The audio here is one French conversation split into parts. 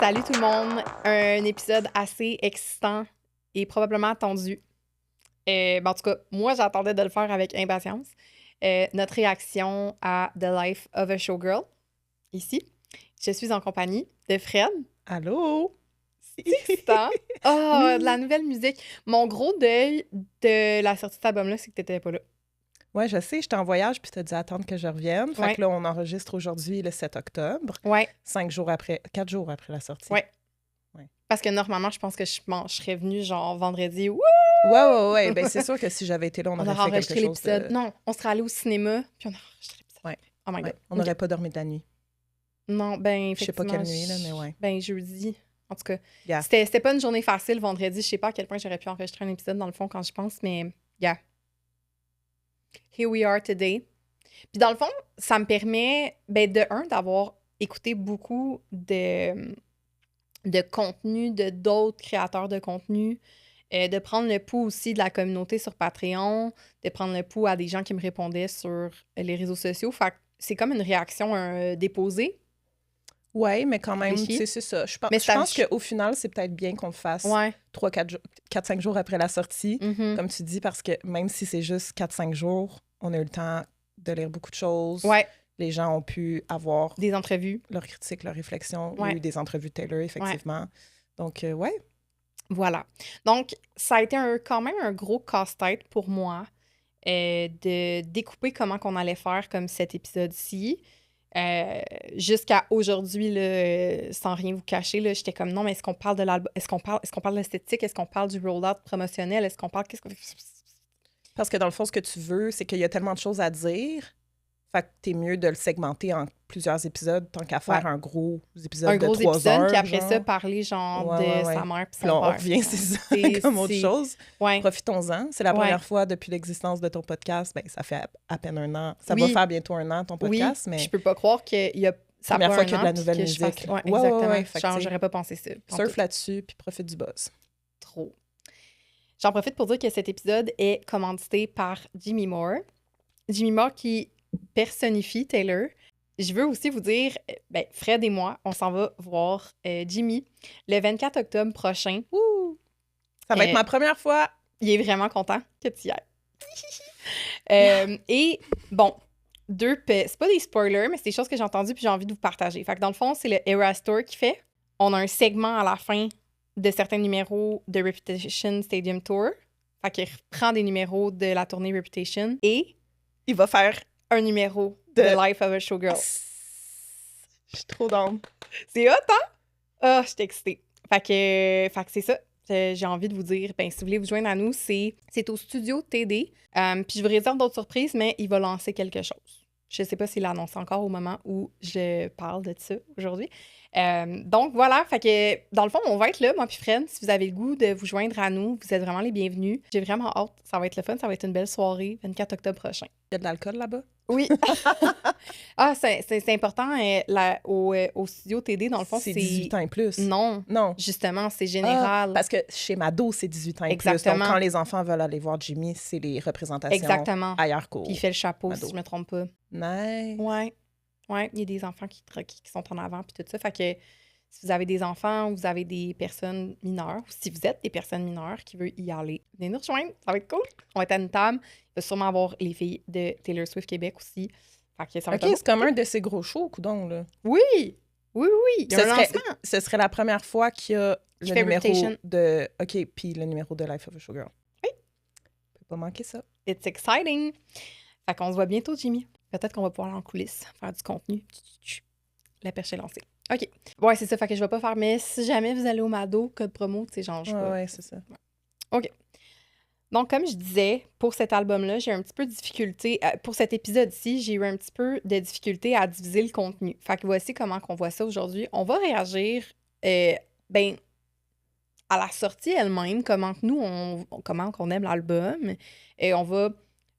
Salut tout le monde! Un épisode assez excitant et probablement attendu. En tout cas, moi, j'attendais de le faire avec impatience. Notre réaction à The Life of a Showgirl, ici. Je suis en compagnie de Fred. Allô? C'est excitant! Oh, Oui. de la nouvelle musique. Mon gros deuil de la sortie de cet album-là, c'est que t'étais pas là. Ouais, je sais, j'étais en voyage puis t'as dit attendre que je revienne. Fait Ouais. que là, on enregistre aujourd'hui le 7 octobre, Ouais, 4 jours après la sortie. ouais. Ouais. Parce que normalement, je pense que je serais venue genre vendredi. Wouh! Ouais. Ben, c'est sûr que si j'avais été là, on On aurait aurait fait quelque enregistré chose l'épisode. de... Non, on serait allé au cinéma, puis on aurait enregistré l'épisode. Ouais. Oh my Ouais. God. On Ok. n'aurait pas dormi de la nuit. Non, ben, Je sais pas effectivement. quelle nuit, là, mais ouais. Ben, jeudi. En tout cas, Yeah. c'était pas une journée facile vendredi. Je sais pas à quel point j'aurais pu enregistrer un épisode dans le fond quand je pense, mais yeah. Here we are today. Puis dans le fond, ça me permet, ben, d'avoir écouté beaucoup de contenu de d'autres créateurs de contenu, de prendre le pouls aussi de la communauté sur Patreon, de prendre le pouls à des gens qui me répondaient sur les réseaux sociaux. Fait que c'est comme une réaction déposée. Ouais, mais quand même, Réfléchi. tu sais, c'est ça. Je Mais pense qu'au final, c'est peut-être bien qu'on le fasse Ouais. 4-5 jours après la sortie, Mhm. comme tu dis, parce que même si c'est juste 4-5 jours, on a eu le temps de lire beaucoup de choses. Ouais, Les gens ont pu avoir des entrevues. leurs critiques, leurs réflexions. Il y Ouais. a eu des entrevues de Taylor, effectivement. Donc, ouais. Voilà. Donc, ça a été quand même un gros casse-tête pour moi de découper comment qu'on allait faire comme cet épisode-ci. Jusqu'à aujourd'hui, là, sans rien vous cacher, là, j'étais comme non, mais est-ce qu'on parle de l'album? Est-ce qu'on parle de l'esthétique? Est-ce qu'on parle du roll-out promotionnel? Est-ce qu'on parle. Parce que dans le fond, ce que tu veux, c'est qu'il y a tellement de choses à dire. Fait que t'es mieux de le segmenter en plusieurs épisodes, tant qu'à faire un gros épisode de 3 heures. Puis après genre. ça, parler genre de sa mère puis Puis là, son on père. revient, c'est ça, comme autre chose. Ouais. Profitons-en. C'est la première fois depuis l'existence de ton podcast. Ben, ça fait à peine un an. Ça va faire bientôt un an, ton podcast. Mais je peux pas croire qu'il y a... Ça première fois qu'il y a de la nouvelle musique. Ouais, exactement. Ouais. Genre, j'aurais pas pensé ça. Surfe là-dessus, puis profite du buzz. Trop. J'en profite pour dire que cet épisode est commandité par Jimmy Moore. Jimmy Moore qui personnifie Taylor. Je veux aussi vous dire, ben, Fred et moi, on s'en va voir Jimmy le 24 octobre prochain. Ouh! Ça va être ma première fois. Il est vraiment content que tu y ailles. Et bon, c'est pas des spoilers, mais c'est des choses que j'ai entendues puis j'ai envie de vous partager. Fait que dans le fond, c'est le Eras Tour qui fait. On a un segment à la fin de certains numéros de Reputation Stadium Tour. Fait qu'il reprend des numéros de la tournée Reputation et il va faire un numéro de Life of a Showgirl. Je suis trop down. C'est hot, hein? Ah, je suis excitée. Fait que c'est ça. J'ai envie de vous dire, ben, si vous voulez vous joindre à nous, c'est au studio TD. Puis je vous réserve d'autres surprises, mais il va lancer quelque chose. Je sais pas s'il l'annonce encore au moment où je parle de ça aujourd'hui. Donc voilà, fait que dans le fond, on va être là, moi puis Fred. Si vous avez le goût de vous joindre à nous, vous êtes vraiment les bienvenus. J'ai vraiment hâte. Ça va être le fun, ça va être une belle soirée, 24 octobre prochain. Il y a de l'alcool là-bas? Oui. C'est important. Au studio TD, dans le fond, c'est 18 ans et plus. Non. Justement, c'est général. Parce que chez Mado, c'est 18 ans et Exactement. plus. Donc, quand les enfants veulent aller voir Jimmy, c'est les représentations ailleurs qu'au... Puis il fait le chapeau, Mado. si je me trompe pas. Nice. Ouais, il y a des enfants qui sont en avant, puis tout ça. Fait que si vous avez des enfants ou vous avez des personnes mineures, ou si vous êtes des personnes mineures qui veulent y aller, venez nous rejoindre, ça va être cool. On va être à une table. Il va sûrement avoir les filles de Taylor Swift Québec aussi. Fait que ça va être c'est comme un de ces gros shows, coudonc, là. Oui! Il y a un lancement. Ce serait la première fois qu'il y a le numéro Reputation. de... OK, puis le numéro de Life of a Showgirl. Oui. On peut pas manquer ça. It's exciting! Fait qu'on se voit bientôt, Jimmy. Peut-être qu'on va pouvoir aller en coulisses, faire du contenu. La perche est lancée. OK. Ouais, c'est ça. Fait que je vais pas faire. Mais si jamais vous allez au Mado, code promo, tu sais, genre, je Ouais, c'est ça. OK. Donc, comme je disais, pour cet album-là, j'ai un petit peu de difficulté. Pour cet épisode-ci, j'ai eu un petit peu de difficulté à diviser le contenu. Fait que voici comment on voit ça aujourd'hui. On va réagir, à la sortie elle-même, comment qu'on aime l'album. Et on va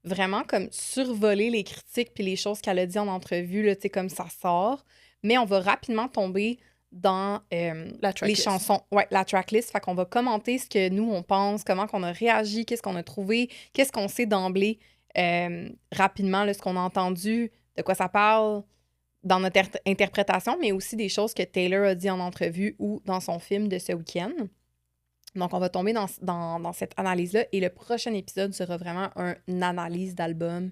vraiment comme survoler les critiques puis les choses qu'elle a dit en entrevue, là, tu sais, comme ça sort. Mais on va rapidement tomber dans les chansons. Ouais, la tracklist. Fait qu'on va commenter ce que nous, on pense, comment qu'on a réagi, qu'est-ce qu'on a trouvé, qu'est-ce qu'on sait d'emblée rapidement, là, ce qu'on a entendu, de quoi ça parle, dans notre interprétation, mais aussi des choses que Taylor a dit en entrevue ou dans son film de ce week-end. Donc, on va tomber dans cette analyse-là. Et le prochain épisode sera vraiment une analyse d'album.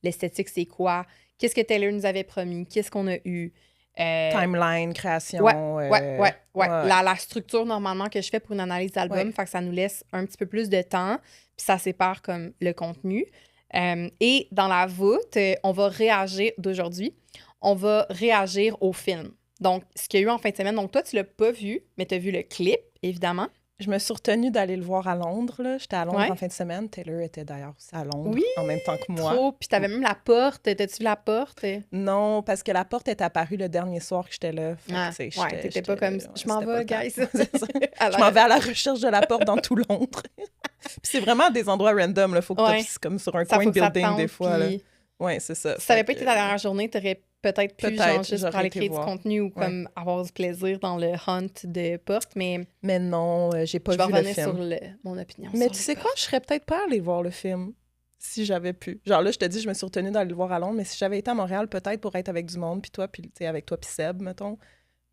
L'esthétique, c'est quoi? Qu'est-ce que Taylor nous avait promis? Qu'est-ce qu'on a eu? Timeline, création. Ouais. La structure, normalement, que je fais pour une analyse d'album, fait que ça nous laisse un petit peu plus de temps. Puis ça sépare comme le contenu. Et dans la voûte, on va réagir d'aujourd'hui. On va réagir au film. Donc, ce qu'il y a eu en fin de semaine. Donc, toi, tu l'as pas vu, mais tu as vu le clip, évidemment. Je me suis retenue d'aller le voir à Londres. Là. J'étais à Londres en fin de semaine. Taylor était d'ailleurs aussi à Londres en même temps que moi. Trop. Puis t'avais même la porte. T'as-tu vu la porte? Non, parce que la porte est apparue le dernier soir que j'étais là. T'étais pas comme... Je m'en vais, guys. Je m'en vais à la recherche de la porte dans tout Londres. Puis c'est vraiment des endroits random. Il faut que tu comme sur un coin de building des fois. Puis... Oui, c'est ça. Si ça n'avait pas été ta dernière journée, t'aurais peut-être pu juste pour aller créer du contenu ou comme avoir du plaisir dans le hunt de porte, mais non, j'ai pas vu le film. Je vais revenir sur mon opinion. Mais tu sais quoi, je serais peut-être pas allée voir le film si j'avais pu. Genre là, je te dis, je me suis retenue d'aller le voir à Londres, mais si j'avais été à Montréal, peut-être pour être avec du monde, puis toi, puis tu sais, avec toi, puis Seb, mettons.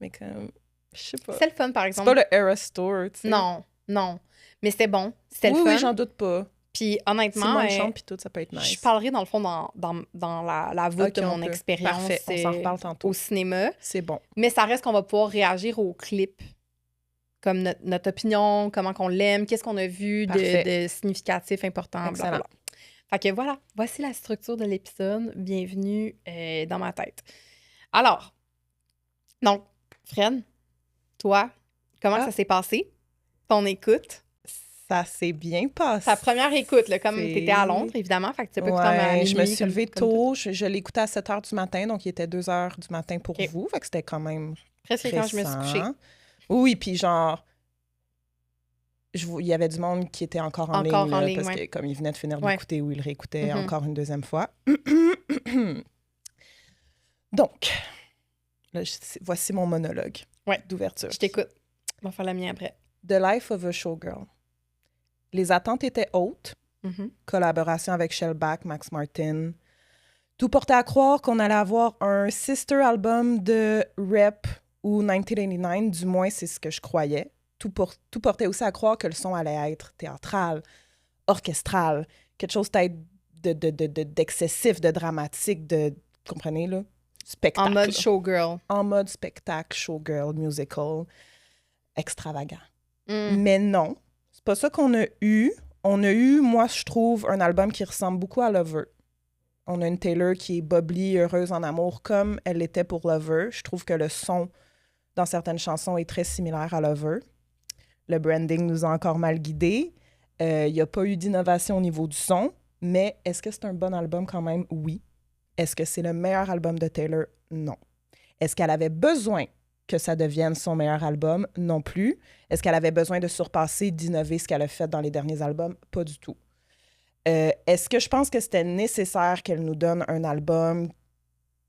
Mais comme, je sais pas. C'est le fun, par exemple. C'est pas le Eras Tour, tu sais. Non. Mais c'était bon. C'était le fun. Oui, j'en doute pas. Puis honnêtement, puis tout, ça peut être nice. Je parlerai dans le fond dans la voûte de mon expérience. Parfait, on s'en reparle tantôt. Au cinéma. C'est bon. Mais ça reste qu'on va pouvoir réagir au clip, comme notre opinion, comment qu'on l'aime, qu'est-ce qu'on a vu de significatif, important. Excellent. Fait que voilà, voici la structure de l'épisode. Bienvenue dans ma tête. Alors, donc, Fred, toi, comment ça s'est passé? Ton écoute? Ça s'est bien passé. Ta première écoute, là, comme tu étais à Londres, évidemment, fait que tu peux écouter à minuit. Je me suis levée tôt, je l'ai écouté à 7 h du matin, donc il était 2 h du matin pour vous, fait que c'était quand même presque quand je me suis couchée. Oui, puis genre, il y avait du monde qui était encore en ligne, parce que comme il venait de finir d'écouter ou il réécoutait encore une deuxième fois. Donc, là, voici mon monologue d'ouverture. Je t'écoute. On va faire la mienne après. The Life of a Showgirl. Les attentes étaient hautes. Collaboration avec Shellback, Max Martin. Tout portait à croire qu'on allait avoir un sister album de Rep ou 1989, du moins c'est ce que je croyais. Tout portait aussi à croire que le son allait être théâtral, orchestral, quelque chose peut-être d'excessif, de dramatique, comprenez, là? Spectacle. En mode showgirl. En mode spectacle, showgirl, musical, extravagant. Mais non, c'est pas ça qu'on a eu. On a eu, moi, je trouve, un album qui ressemble beaucoup à Lover. On a une Taylor qui est bubbly, heureuse en amour, comme elle l'était pour Lover. Je trouve que le son, dans certaines chansons, est très similaire à Lover. Le branding nous a encore mal guidés. Il n'y a pas eu d'innovation au niveau du son, mais est-ce que c'est un bon album quand même? Oui. Est-ce que c'est le meilleur album de Taylor? Non. Est-ce qu'elle avait besoin que ça devienne son meilleur album? Non plus. Est-ce qu'elle avait besoin de surpasser, d'innover ce qu'elle a fait dans les derniers albums? Pas du tout. Est-ce que je pense que c'était nécessaire qu'elle nous donne un album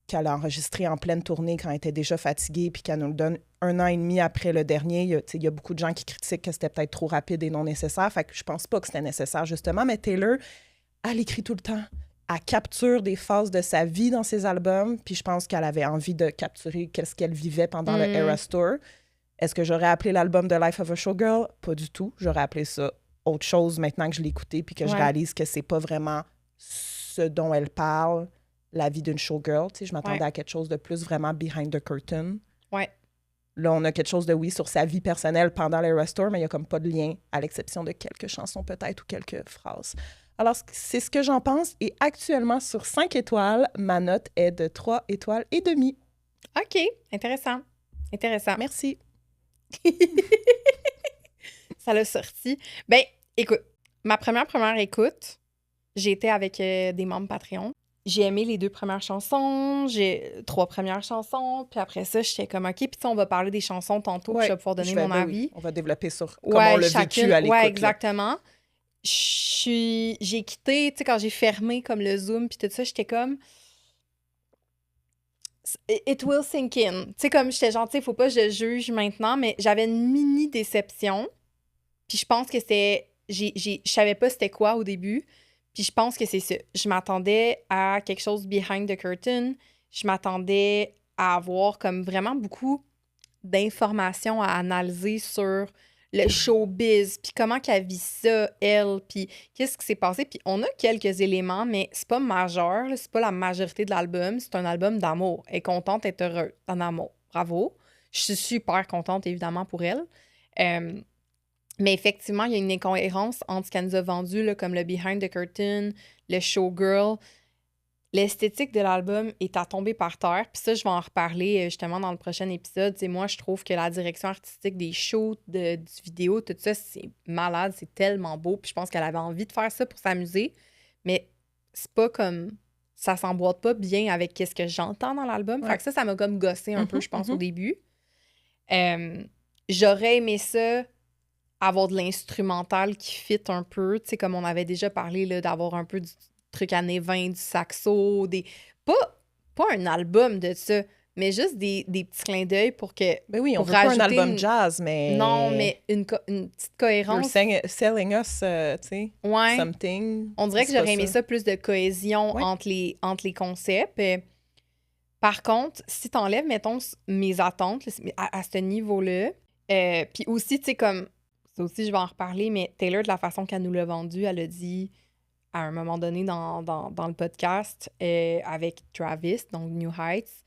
qu'elle a enregistré en pleine tournée quand elle était déjà fatiguée puis qu'elle nous le donne 1 an et demi après le dernier? Il y a beaucoup de gens qui critiquent que c'était peut-être trop rapide et non nécessaire. Fait que je pense pas que c'était nécessaire, justement. Mais Taylor, elle écrit tout le temps. Elle capture des phases de sa vie dans ses albums, puis je pense qu'elle avait envie de capturer ce qu'elle vivait pendant le Eras Tour. Est-ce que j'aurais appelé l'album The Life of a Showgirl? Pas du tout. J'aurais appelé ça autre chose maintenant que je l'ai écouté puis que je réalise que c'est pas vraiment ce dont elle parle, la vie d'une showgirl. Tu sais, je m'attendais à quelque chose de plus vraiment behind the curtain. Ouais. Là, on a quelque chose de, oui, sur sa vie personnelle pendant l'Eras Tour, mais il n'y a comme pas de lien, à l'exception de quelques chansons peut-être ou quelques phrases. Alors, c'est ce que j'en pense. Et actuellement, sur 5 étoiles, ma note est de 3 étoiles et demie. OK. Intéressant. Merci. Ça l'a sorti. Ben, écoute, ma première écoute, j'ai été avec des membres Patreon. J'ai aimé les 2 premières chansons, 3 premières chansons, puis après ça, j'étais comme, OK, puis on va parler des chansons tantôt, puis je vais pouvoir donner mon avis. Oui. On va développer sur comment on l'a vécu à l'écoute. Oui, exactement. J'ai quitté, tu sais, quand j'ai fermé comme le Zoom, puis tout ça, j'étais comme... It will sink in. Tu sais, comme j'étais genre, tu sais, faut pas que je juge maintenant, mais j'avais une mini déception. Puis je pense que c'était... Je savais pas c'était quoi au début. Puis je pense que c'est ça. Je m'attendais à quelque chose behind the curtain. Je m'attendais à avoir comme vraiment beaucoup d'informations à analyser sur le showbiz, puis comment qu'elle vit ça, elle, puis qu'est-ce qui s'est passé. Puis on a quelques éléments, mais c'est pas majeur, là, c'est pas la majorité de l'album, c'est un album d'amour. Elle est contente, elle est heureuse, en amour. Bravo. Je suis super contente, évidemment, pour elle. Mais effectivement, il y a une incohérence entre ce qu'elle nous a vendu, là, comme le Behind the Curtain, le Showgirl. L'esthétique de l'album est à tomber par terre. Puis ça, je vais en reparler justement dans le prochain épisode. T'sais, moi, je trouve que la direction artistique des shows, du vidéo, tout ça, c'est malade, c'est tellement beau. Puis je pense qu'elle avait envie de faire ça pour s'amuser. Mais c'est pas comme... Ça s'emboîte pas bien avec ce que j'entends dans l'album. Ouais. Fait que ça m'a comme gossé un peu, je pense, au début. J'aurais aimé ça, avoir de l'instrumental qui fit un peu. Tu sais, comme on avait déjà parlé, là, d'avoir un peu du truc années 20, du saxo, pas un album de ça, mais juste des petits clins d'œil pour que... Ben oui, on veut pas un album jazz, mais... Non, mais une petite cohérence. You're selling us, tu sais, something. On dirait que j'aurais aimé ça, plus de cohésion entre les concepts. Par contre, si t'enlèves, mettons, mes attentes à ce niveau-là, puis aussi, tu sais, comme... Ça aussi, je vais en reparler, mais Taylor, de la façon qu'elle nous l'a vendu, elle a dit... à un moment donné dans le podcast avec Travis, donc New Heights,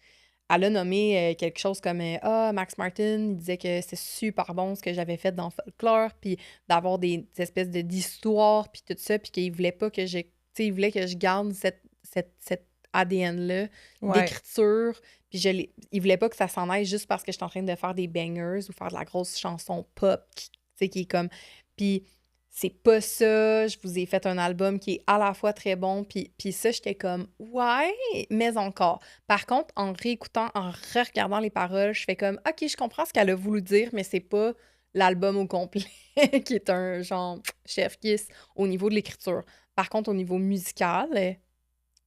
elle a nommé quelque chose comme Max Martin, il disait que c'est super bon ce que j'avais fait dans Folklore, puis d'avoir des espèces d'histoires, puis tout ça, puis qu'il voulait pas que il voulait que je garde cette ADN-là d'écriture, puis il voulait pas que ça s'en aille juste parce que je suis en train de faire des bangers ou faire de la grosse chanson pop, qui est comme... Puis c'est pas ça, je vous ai fait un album qui est à la fois très bon, puis ça, j'étais comme, ouais, mais encore. Par contre, en réécoutant, en re-regardant les paroles, je fais comme, OK, je comprends ce qu'elle a voulu dire, mais c'est pas l'album au complet, qui est un genre chef-kiss au niveau de l'écriture. Par contre, au niveau musical,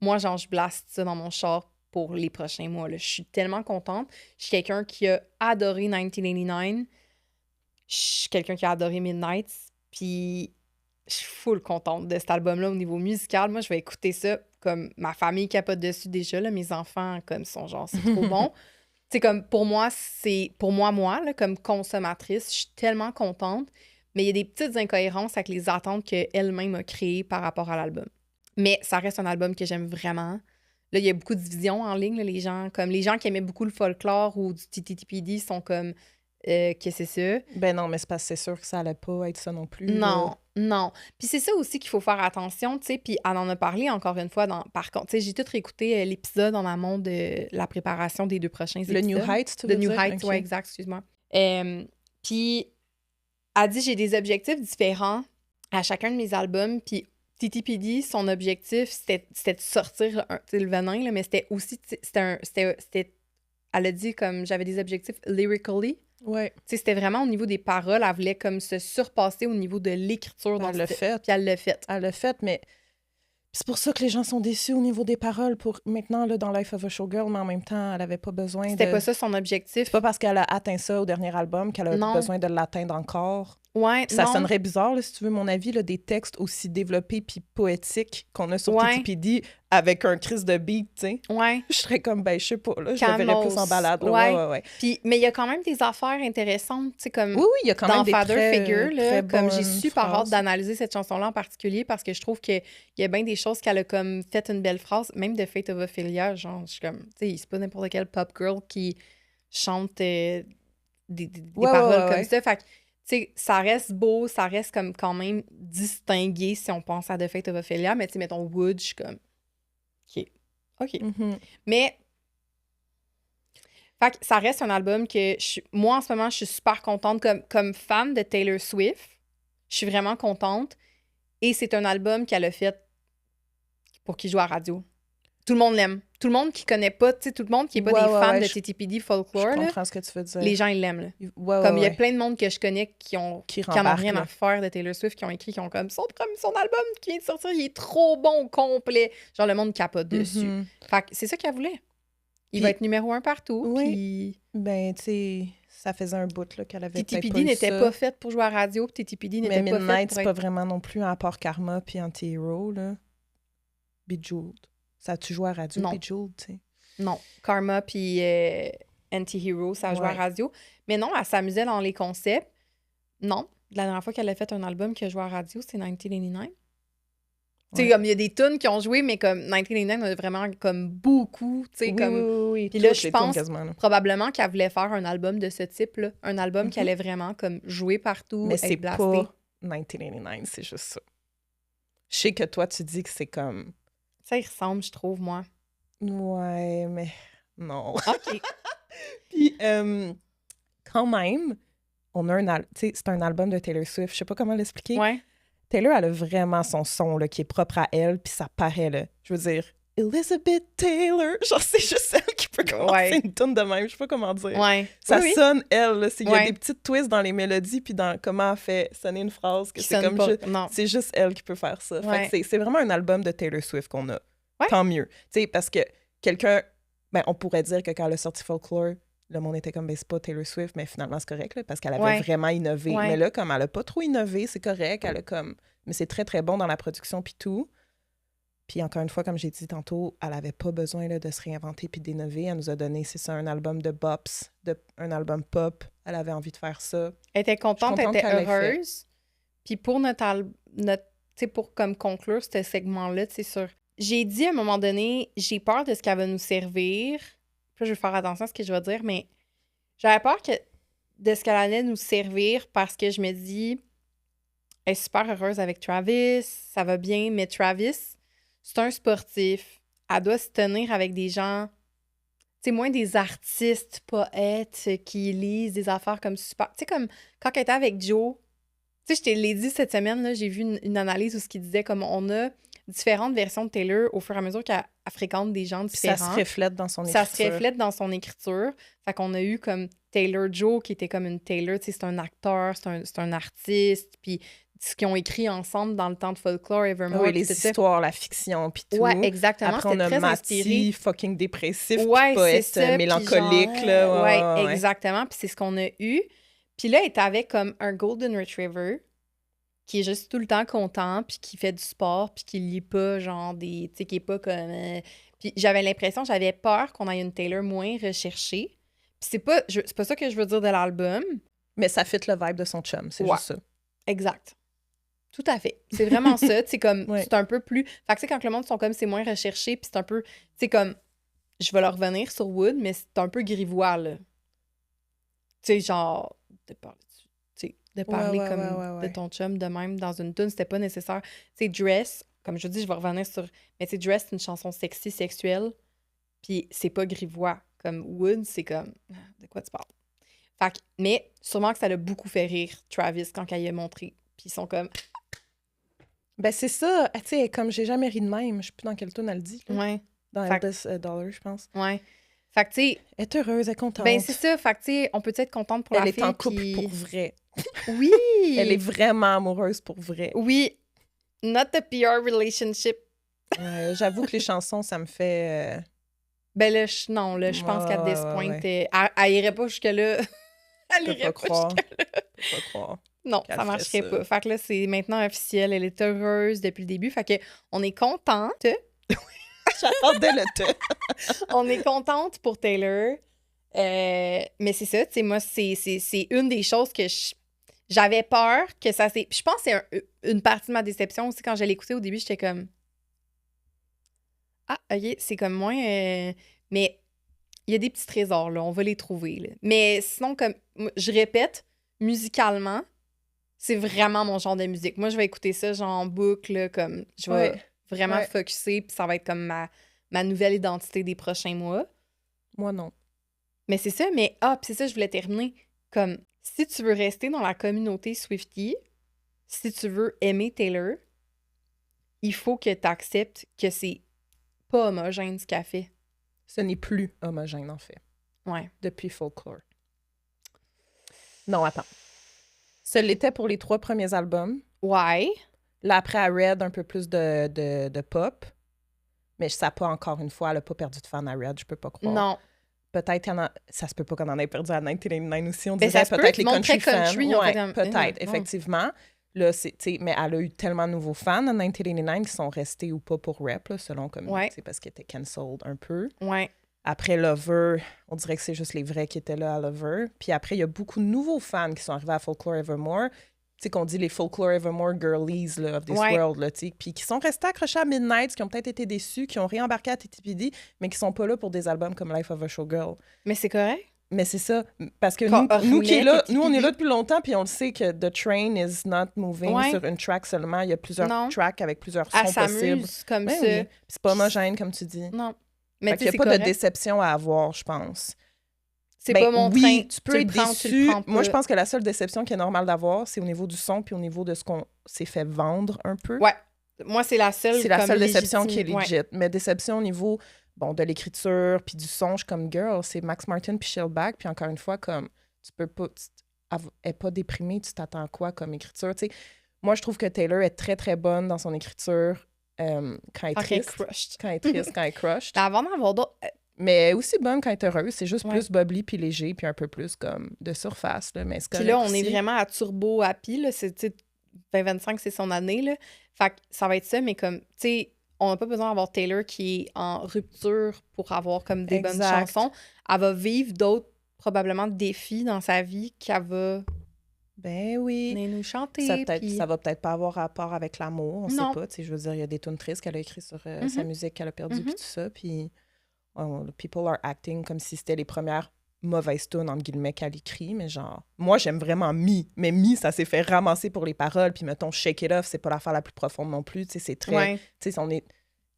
moi, genre, je blaste ça dans mon char pour les prochains mois, là. Je suis tellement contente. Je suis quelqu'un qui a adoré 1989. Je suis quelqu'un qui a adoré Midnights. Puis, je suis full contente de cet album-là au niveau musical. Moi, je vais écouter ça comme ma famille capote dessus déjà. Là, mes enfants, comme, sont genre, c'est trop bon. C'est comme, pour moi, là, comme consommatrice, je suis tellement contente. Mais il y a des petites incohérences avec les attentes qu'elle-même a créées par rapport à l'album. Mais ça reste un album que j'aime vraiment. Là, il y a beaucoup de divisions en ligne. Là, les gens qui aimaient beaucoup le folklore ou du TTPD sont comme... que c'est ça. Ben non, mais c'est sûr que ça allait pas être ça non plus. Non, non. Puis c'est ça aussi qu'il faut faire attention, tu sais, puis elle en a parlé encore une fois, par contre, tu sais, j'ai tout réécouté l'épisode en amont de la préparation des 2 prochains épisodes. Le New Heights, tu veux dire? Le New Heights, okay. ouais, exact, excuse-moi. Puis elle dit, j'ai des objectifs différents à chacun de mes albums, puis TTPD, son objectif, c'était de sortir le venin, là, mais c'était aussi, elle a dit comme, j'avais des objectifs lyrically. Ouais. Tu sais, c'était vraiment au niveau des paroles, elle voulait comme se surpasser au niveau de l'écriture. Elle l'a fait. Puis elle l'a fait. Elle l'a fait, mais c'est pour ça que les gens sont déçus au niveau des paroles pour maintenant, là, dans Life of a Showgirl, mais en même temps, elle avait pas besoin C'était pas ça son objectif. C'est pas parce qu'elle a atteint ça au dernier album qu'elle a besoin de l'atteindre encore. Ouais, ça sonnerait bizarre, là, si tu veux mon avis, là, des textes aussi développés puis poétiques qu'on a sur TTPD avec un crise de beat, tu sais. Ouais. Je serais comme, ben, je sais pas, là, je le verrais plus en balade. Là. Ouais. Puis, mais il y a quand même des affaires intéressantes, tu sais, comme oui, il y a quand même des Father Figure, là, comme j'ai super phrases. hâte d'analyser cette chanson-là en particulier parce que je trouve qu'il y a bien des choses qu'elle a comme fait une belle phrase, même de Fate of Ophelia, genre, je suis comme, tu sais, c'est pas n'importe quelle pop girl qui chante des paroles comme ça, fait que tu sais, ça reste beau, ça reste comme quand même distingué si on pense à The Fate of Ophelia, mais tu sais, mettons Wood, je suis comme, OK. Mm-hmm. Mais, fait que ça reste un album que, moi, en ce moment, je suis super contente. Comme fan de Taylor Swift, je suis vraiment contente. Et c'est un album qu'elle a fait pour qu'il joue à radio. Tout le monde l'aime. Tout le monde qui connaît pas, tu sais, tout le monde qui est pas des fans de TTPD Folklore, je comprends ce que tu veux dire. Les gens, ils l'aiment. Comme il y a plein de monde que je connais qui en ont rien à faire de Taylor Swift, qui ont écrit, qui ont comme son album qui vient de sortir, il est trop bon au complet. Genre, le monde capote dessus. Fait que c'est ça qu'elle voulait. Il va être numéro 1 partout. Oui. Puis... Ben, tu sais, ça faisait un bout là, qu'elle avait TTPD n'était pas faite pour jouer à la radio, puis TTPD n'était pas faite pour Midnight, c'est pas vraiment non plus, à part Karma puis Anti-Hero, là. Bejeweled. Ça a-tu joué à la radio, Bejeweled, tu sais? Non. Karma puis Anti-Hero, ça jouait à radio. Mais non, elle s'amusait dans les concepts. Non. La dernière fois qu'elle a fait un album qui a joué à radio, c'est 1989. Tu sais, comme il y a des tunes qui ont joué, mais comme 1989, on a vraiment comme beaucoup, tu sais, Oui, comme... oui. Puis là, je pense probablement qu'elle voulait faire un album de ce type-là. Un album qui allait vraiment comme jouer partout, mais être c'est blasté. pas 1989, c'est juste ça. Je sais que toi, tu dis que c'est comme... Ça y ressemble, je trouve, moi. Ouais, mais non. OK. Puis, quand même, on a tu sais, c'est un album de Taylor Swift. Je sais pas comment l'expliquer. Ouais. Taylor, elle a vraiment son son là, qui est propre à elle, puis ça paraît, là. Je veux dire, Elizabeth Taylor, genre, c'est juste elle qui peut commencer une tune de même. Je sais pas comment dire. Ouais. Ça sonne, elle. Là. Il y a des petites twists dans les mélodies, puis dans comment elle fait sonner une phrase, que c'est comme c'est juste elle qui peut faire ça. Fait que c'est vraiment un album de Taylor Swift qu'on a. Tant mieux. Tu sais, parce que quelqu'un... Ben, on pourrait dire que quand elle a sorti Folklore, le monde était comme, ben, c'est pas Taylor Swift, mais finalement, c'est correct, là, parce qu'elle avait vraiment innové. Mais là, comme elle a pas trop innové, c'est correct. Elle a comme... Mais c'est très, très bon dans la production, puis tout. Puis encore une fois, comme j'ai dit tantôt, elle avait pas besoin là, de se réinventer puis d'innover. Elle nous a donné, c'est ça, un album de bops, un album pop. Elle avait envie de faire ça. Elle était contente, elle était heureuse. Puis pour tu sais, pour comme conclure ce segment-là, tu sais, sur... J'ai dit à un moment donné, j'ai peur de ce qu'elle va nous servir. Puis je vais faire attention à ce que je vais dire, mais j'avais peur de ce qu'elle allait nous servir parce que je me dis, elle est super heureuse avec Travis, ça va bien, mais Travis, c'est un sportif. Elle doit se tenir avec des gens, tu sais, moins des artistes, poètes qui lisent des affaires comme super... Tu sais, comme quand elle était avec Joe, tu sais, je te l'ai dit cette semaine, là, j'ai vu une analyse où ce qui disait comme on a différentes versions de Taylor au fur et à mesure qu'elle fréquente des gens différents. Ça se reflète dans son écriture. Ça se reflète dans son écriture. Fait qu'on a eu comme Taylor Joe, qui était comme une Taylor, tu sais, c'est un acteur, c'est un artiste, puis ce qu'ils ont écrit ensemble dans le temps de Folklore, Evermore. Oui, les histoires, la fiction, puis tout. Ouais, exactement. Après, on a très Matty, inspiré. Fucking dépressif, ouais, poète ça, mélancolique. Genre, là. Ouais, exactement. Puis c'est ce qu'on a eu. Puis là, elle est avec comme un Golden Retriever qui est juste tout le temps content, puis qui fait du sport, puis qui lit pas, genre, des... Tu sais, qui est pas comme... Puis j'avais peur qu'on ait une Taylor moins recherchée. Puis c'est pas ça que je veux dire de l'album. Mais ça fit le vibe de son chum, c'est juste ça. Exact. Tout à fait. C'est vraiment ça. C'est comme... C'est un peu plus... Fait que tu sais, quand le monde sont comme, c'est moins recherché, puis c'est un peu... Tu sais, comme... Je vais leur revenir sur Wood, mais c'est un peu grivois, là. Tu sais, genre... De parler de ton chum de même dans une tune, c'était pas nécessaire. Tu sais, Dress, comme je dis, je vais revenir sur... Mais tu sais, Dress, c'est une chanson sexy, sexuelle, puis c'est pas grivois. Comme Wood, c'est comme... De quoi tu parles? Fait que... Mais sûrement que ça l'a beaucoup fait rire, Travis, quand elle y a montré. Puis ils sont comme... Ben c'est ça. Tu sais, comme j'ai jamais ri de même, je sais plus dans quelle tune elle dit. Là. Ouais. Dans Eldest Dollar, je pense. Ouais. Fait que tu sais... Elle est heureuse, elle est contente. Ben c'est ça. Fait que tu sais, on peut être contente pour la fille. Elle est en couple pour vrai. Oui! Elle est vraiment amoureuse pour vrai. Oui. Not a PR relationship. J'avoue que les chansons, ça me fait... Ben là, je pense qu'à this point, elle irait pas jusque-là. Elle irait pas jusque-là. Je peux pas croire. Non, ça marcherait pas. Fait que là, c'est maintenant officiel. Elle est heureuse depuis le début. Fait que on est contente. J'attendais le te. On est contente pour Taylor. Mais c'est ça, tu sais, moi, c'est une des choses que j'avais peur que ça s'est... Je pense que c'est une partie de ma déception aussi. Quand je l'ai écouté au début, j'étais comme... Ah, OK, c'est comme moins... Mais il y a des petits trésors, là. On va les trouver, là. Mais sinon, comme je répète, musicalement, c'est vraiment mon genre de musique. Moi, je vais écouter ça, genre en boucle, là, comme... Je vais vraiment focusser, puis ça va être comme ma nouvelle identité des prochains mois. Moi, non. Mais c'est ça, mais... Ah, puis c'est ça, je voulais terminer. Comme, si tu veux rester dans la communauté Swiftie, si tu veux aimer Taylor, il faut que tu acceptes que c'est pas homogène ce qu'elle fait. Ce n'est plus homogène, en fait. Ouais. Depuis Folklore. Non, attends. Ce l'était pour les 3 premiers albums. Ouais. Là, après, à Red, un peu plus de pop. Mais ça n'a pas, encore une fois, elle n'a pas perdu de fan à Red, je peux pas croire. Non. Peut-être ça se peut pas qu'on en ait perdu à 1989 aussi, on dirait. Peut-être les country fans. Ouais, peut-être, effectivement. Là, mais elle a eu tellement de nouveaux fans en 1989 qui sont restés ou pas pour rap, là, selon comme... C'est parce qu'elle était cancelled un peu. Ouais. Après Lover, on dirait que c'est juste les vrais qui étaient là à Lover. Puis après, il y a beaucoup de nouveaux fans qui sont arrivés à Folklore Evermore. Tu sais, qu'on dit les Folklore Evermore girlies là, of this world, là, tu sais. Puis qui sont restés accrochés à Midnight, qui ont peut-être été déçus, qui ont réembarqué à TTPD, mais qui sont pas là pour des albums comme Life of a Showgirl. Mais c'est correct. Mais c'est ça, parce que nous qui est là, nous, on est là depuis longtemps, puis on le sait que The Train is not moving sur une track seulement. Il y a plusieurs tracks avec plusieurs sons possibles. Comme ça. Oui. C'est pas homogène, comme tu dis. Non. Mais il n'y a pas de déception à avoir, je pense. C'est pas mon train. Tu peux être déçu. Moi, je pense que la seule déception qui est normale d'avoir, c'est au niveau du son puis au niveau de ce qu'on s'est fait vendre un peu. Ouais. Moi, c'est la seule déception qui est legit. Ouais. Mais déception au niveau de l'écriture puis du son, je suis comme girl, c'est Max Martin puis Shellback. Puis encore une fois, comme tu peux pas... Elle n'est pas déprimée, tu t'attends quoi comme écriture? T'sais, moi, je trouve que Taylor est très, très bonne dans son écriture quand elle est triste. Quand elle est triste, quand elle est crushed. Avant d'avoir d'autres... Mais aussi bonne quand elle est heureuse. C'est juste plus bubbly puis léger puis un peu plus comme de surface. Là. Mais puis là, on est vraiment à turbo happy. Là. 2025, c'est son année. Là. Fait que ça va être ça, mais comme, tu sais, on n'a pas besoin d'avoir Taylor qui est en rupture pour avoir comme des bonnes chansons. Elle va vivre d'autres, probablement, défis dans sa vie qu'elle va... Ben oui. nous chanter. Ça va peut-être pas avoir rapport avec l'amour, on sait pas. Je veux dire, il y a des tunes tristes qu'elle a écrites sur sa musique qu'elle a perdue puis tout ça. Puis people are acting comme si c'était les premières mauvaises tunes, entre guillemets, qu'elle écrit. Mais genre, moi, j'aime vraiment Me. Mais Me, ça s'est fait ramasser pour les paroles. Puis mettons, Shake It Off, c'est pas l'affaire la plus profonde non plus. Tu sais, c'est très... Tu sais,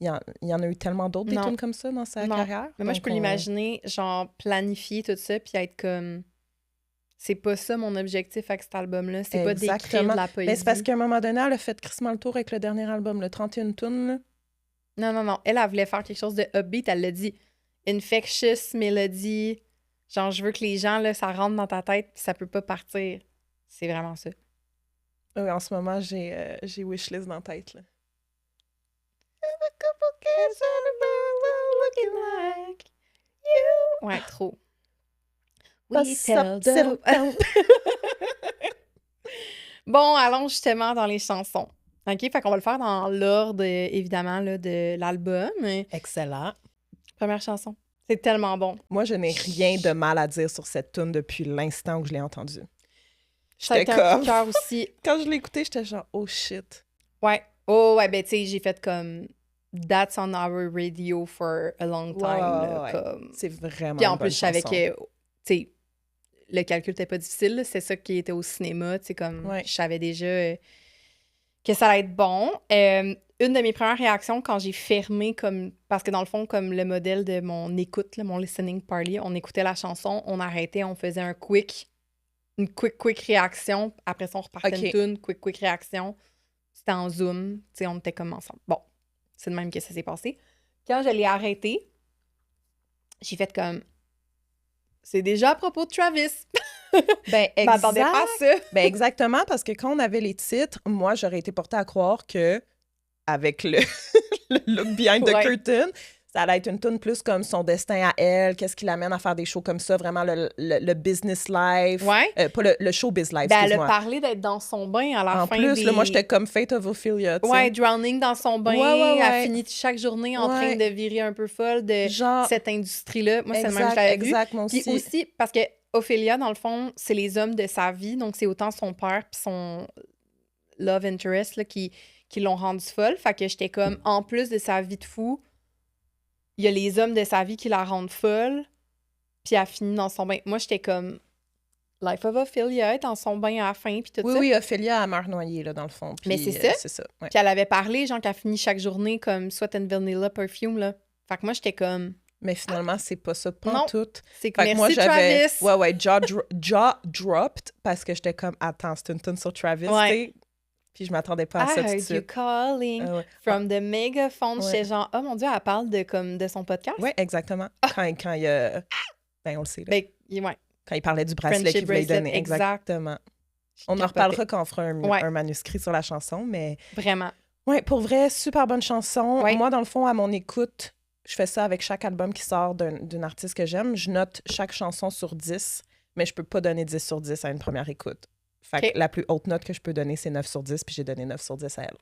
il y en a eu tellement d'autres des tunes comme ça dans sa carrière. Mais moi, je peux l'imaginer, genre, planifier tout ça puis être comme... C'est pas ça mon objectif avec cet album-là. C'est pas d'écrire de la poésie. Mais c'est parce qu'à un moment donné, elle a fait crissement le tour avec le dernier album, le 31 tunes. Non. Elle voulait faire quelque chose de upbeat. Elle l'a dit. Infectious melody. Genre, je veux que les gens, là, ça rentre dans ta tête puis ça peut pas partir. C'est vraiment ça. Oui, en ce moment, j'ai Wishlist dans la tête, là. Ouais, trop. Bon, allons justement dans les chansons. OK? Fait qu'on va le faire dans l'ordre, évidemment, là, de l'album. Excellent. Première chanson. C'est tellement bon. Moi, je n'ai rien de mal à dire sur cette tune depuis l'instant où je l'ai entendue. J'étais comme... cœur aussi. Quand je l'ai écoutée, j'étais genre « Oh shit! » Ouais. Oh, ouais, ben tu sais, j'ai fait comme... That's on our radio for a long time. Là, comme... C'est vraiment puis en plus, je savais que, tu sais, le calcul n'était pas difficile. C'est ça qui était au cinéma. Tu sais, comme, je savais déjà que ça allait être bon. Une de mes premières réactions quand j'ai fermé, comme parce que dans le fond, comme le modèle de mon écoute, là, mon listening party, on écoutait la chanson, on arrêtait, on faisait une quick réaction. Après ça, on repartait une tune, quick réaction. C'était en Zoom. Tu sais, on était comme ensemble. Bon. C'est de même que ça s'est passé. Quand je l'ai arrêté, j'ai fait comme... C'est déjà à propos de Travis. Ben, je m'attendais pas à ça. Ben, exactement, parce que quand on avait les titres, moi, j'aurais été portée à croire que, avec le look behind the curtain, ça allait être une tune plus comme son destin à elle, qu'est-ce qui l'amène à faire des shows comme ça, vraiment le business life. Pas le showbiz life, ben, elle a parlé d'être dans son bain à la fin. En plus, là, moi, j'étais comme Fate of Ophelia, tu sais. Ouais, drowning dans son bain. Elle finit chaque journée en train de virer un peu folle de cette industrie-là. Moi, c'est le même que je l'avais vu. Moi aussi. Puis aussi, parce que Ophelia, dans le fond, c'est les hommes de sa vie. Donc, c'est autant son père puis son love interest là, qui l'ont rendue folle. Fait que j'étais comme, en plus de sa vie de fou, il y a les hommes de sa vie qui la rendent folle, puis elle finit dans son bain. Moi, j'étais comme Life of Ophelia, être dans son bain à la fin, puis tout ça. Oui, Ophelia, elle meurt noyée, là, dans le fond. Puis, mais c'est ça. Ouais. Puis elle avait parlé, genre, qu'elle finit chaque journée comme Sweat and Vanilla Perfume, là. Fait que moi, j'étais comme... Mais finalement, c'est pas ça, pas tout. C'est que merci, Travis! Jaw dropped, parce que j'étais comme, attends, c'est une tune sur Travis, tu sais. Puis je m'attendais pas à ça tout de suite. I heard you calling from the megaphone. J'étais genre, oh mon Dieu, elle parle de son podcast. Oui, exactement. Quand il y a... Ben, on le sait, là. Quand il parlait du bracelet qu'il voulait donner. Exactement. On en reparlera quand on fera un manuscrit sur la chanson, mais... Vraiment. Oui, pour vrai, super bonne chanson. Moi, dans le fond, à mon écoute, je fais ça avec chaque album qui sort d'une artiste que j'aime. Je note chaque chanson sur 10, mais je peux pas donner 10 sur 10 à une première écoute. Fait que la plus haute note que je peux donner, c'est 9 sur 10, puis j'ai donné 9 sur 10 à elle.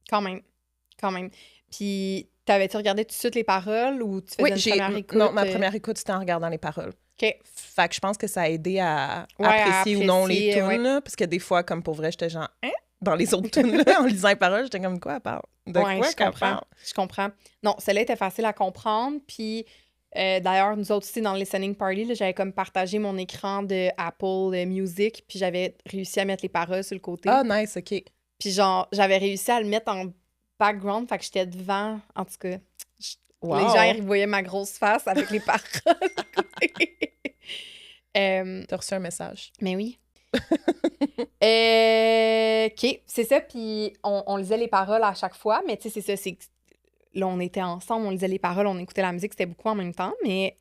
Quand même. Puis T'avais-tu regardé tout de suite les paroles ou tu Oui, faisais une première écoute? Non, ma première écoute, c'était en regardant les paroles. OK. Fait que je pense que ça a aidé à Ouais, à apprécier ou non les apprécier, tunes, ouais. là, parce que des fois, comme pour vrai, j'étais genre « Hein? » Dans les autres tunes, là, en lisant les paroles, j'étais comme « Quoi, elle parle? De Ouais, quoi je qu'elle comprends. parle? » Je comprends. Non, celle-là était facile à comprendre. Puis, d'ailleurs, nous autres aussi, dans le listening party, là, j'avais comme partagé mon écran de Apple Music, puis j'avais réussi à mettre les paroles sur le côté. Ah, nice, OK. Puis genre, j'avais réussi à le mettre en background, fait que j'étais devant, en tout cas. Wow. Les gens, ils voyaient ma grosse face avec les paroles. T'as reçu un message. Mais oui. OK, c'est ça. Puis on lisait les paroles à chaque fois, mais tu sais, c'est ça. C'est là, on était ensemble, on lisait les paroles, on écoutait la musique, c'était beaucoup en même temps, mais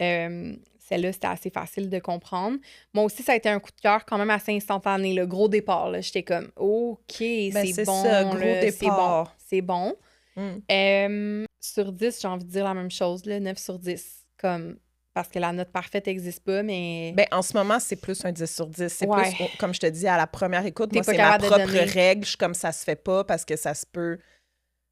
celle-là, c'était assez facile de comprendre. Moi aussi, ça a été un coup de cœur quand même assez instantané, le gros départ. J'étais comme, OK, Ben, c'est bon. ça, gros là, départ. C'est bon. Mm. Sur 10, j'ai envie de dire la même chose, là, 9 sur 10. Comme, parce que la note parfaite n'existe pas, mais... Ben, en ce moment, c'est plus un 10 sur 10. C'est Ouais. plus, comme je te dis, à la première écoute, T'es moi, pas c'est ma capable de propre donner. règle. Je suis comme ça se fait pas parce que ça se peut...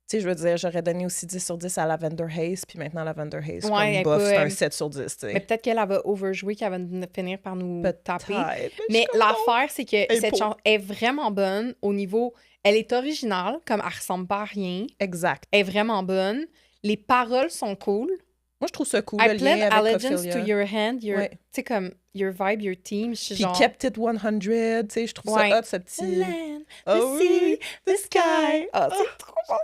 Tu sais, je veux dire, j'aurais donné aussi 10 sur 10 à Lavender Haze, puis maintenant, Lavender Haze, Ouais, comme bof, c'est un pas, 7 sur 10, tu sais. mais peut-être qu'elle va overjouer, qu'elle va finir par nous taper. Peut-être. Mais je suis comme, non. l'affaire, c'est que Elle est cette pas. chanson est vraiment bonne au niveau... Elle est originale, comme elle ressemble pas à rien. Exact. Elle est vraiment bonne. Les paroles sont cool. Moi, je trouve ça cool, I le pledge lien avec allegiance to Ophelia. your hand, your... Ouais. Tu sais, comme your vibe, your team. Je suis Puis genre... Kept It 100, tu sais, je trouve Ouais. ça hot, ce petit... The land, the Oh sea, oui, the sky. Ah, Ah. c'est trop bon.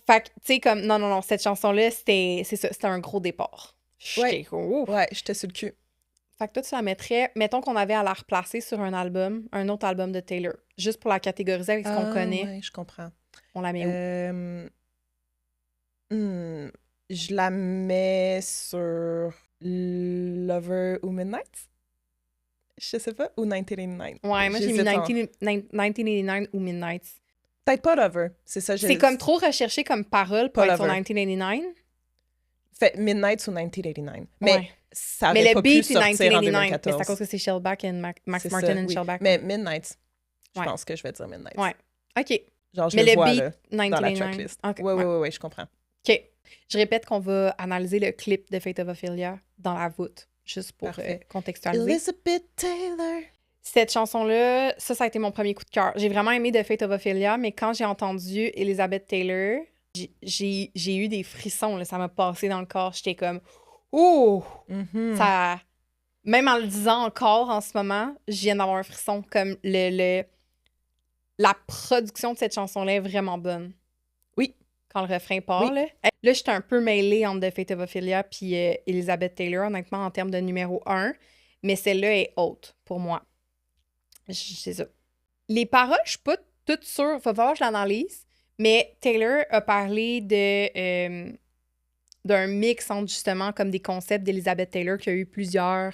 Fait que, tu sais, comme... Non, cette chanson-là, c'est ça, c'était un gros départ. Ouais. Ouf. Ouais, j'étais sur le cul. Fait que toi, tu la mettrais... Mettons qu'on avait à la replacer sur un album, un autre album de Taylor. Juste pour la catégoriser avec ce qu'on connaît. Ouais, je comprends. On la met où? Je la mets sur Lover ou Midnight? Je sais pas. Ou 1989? Ouais, moi, j'ai mis J'hésite en- 1989 ou Midnight. Peut-être pas Lover. C'est ça. C'est comme trop recherché comme parole pour Pas être sur Lover. 1989. Fait Midnight ou 1989. Mais Ouais. ça Mais aurait le pas pu beat, c'est sortir en 1989. Mais 2014. c'est à cause que c'est Shellback et Max C'est Martin ça, and oui. Shellback. Mais Midnight, je Ouais. pense que je vais dire Midnight. Ouais. OK. Genre, je Mais le le vois, beat, là, dans la 1989. checklist. OK. Ouais, je comprends. OK. Je répète qu'on va analyser le clip de Fate of Ophelia dans la voûte, juste pour Parfait. contextualiser. Elizabeth Taylor. Cette chanson-là, ça a été mon premier coup de cœur. J'ai vraiment aimé The Fate of Ophelia, mais quand j'ai entendu Elizabeth Taylor, j'ai eu des frissons, là, ça m'a passé dans le corps. J'étais comme, ouh! Mhm. Ça... Même en le disant encore en ce moment, je viens d'avoir un frisson. Comme la production de cette chanson-là est vraiment bonne. Oui. Quand le refrain part, Oui. là. Là, j'étais un peu mêlée entre The Fate of Ophelia puis Elizabeth Taylor, honnêtement, en termes de numéro 1. Mais celle-là est haute pour moi. C'est ça. Les paroles, je suis pas toute sûre. Faut voir, je l'analyse. Mais Taylor a parlé d'un mix entre justement comme des concepts d'Elizabeth Taylor qui a eu plusieurs.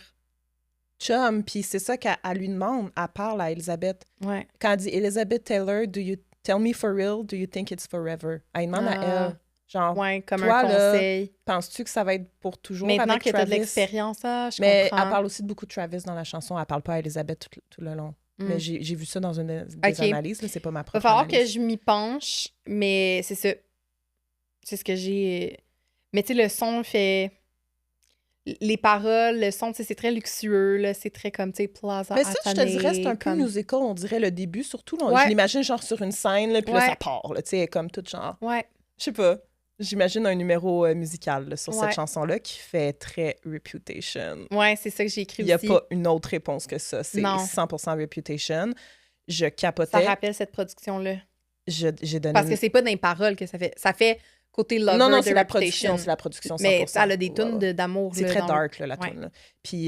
Chum, puis c'est ça qu'elle lui demande. Elle parle à Elizabeth. Ouais. Quand elle dit Elizabeth Taylor, do you tell me for real, do you think it's forever? Elle demande à elle. Genre, Ouais, comme toi, un là, conseil. penses-tu que ça va être pour toujours Maintenant avec que tu as de Travis? l'expérience, je Mais comprends. elle parle aussi de beaucoup de Travis dans la chanson. Elle parle pas à Elizabeth tout le long. Mm. Mais j'ai vu ça dans une des Ok. analyses. Là, c'est pas ma Il propre va falloir que analyse. je m'y penche, mais c'est ça. C'est ce que j'ai... Mais tu sais, le son fait... Les paroles, le son, tu sais, c'est très luxueux, là. C'est très comme, tu sais, Plaza Mais ça, je te dirais, c'est un peu comme... musical, on dirait, le début, surtout. Là, Ouais. je l'imagine genre sur une scène, là, puis là, Ouais. ça part, là, tu sais, comme tout genre... Ouais. Je sais pas. J'imagine un numéro musical là, sur Ouais. cette chanson-là qui fait très Reputation. Ouais, c'est ça que j'ai écrit Il n'y a aussi. pas une autre réponse que ça. C'est Non. 100% Reputation. Je Ça capotais. rappelle cette production-là. J'ai donné... Parce que c'est pas dans les paroles que ça fait. Ça fait côté lover non, de c'est la Reputation. production. C'est la production 100%. Mais elle a des Ouais, tunes ouais. d'amour. C'est là, très dans dark, là, la Ouais. tune. Là. Puis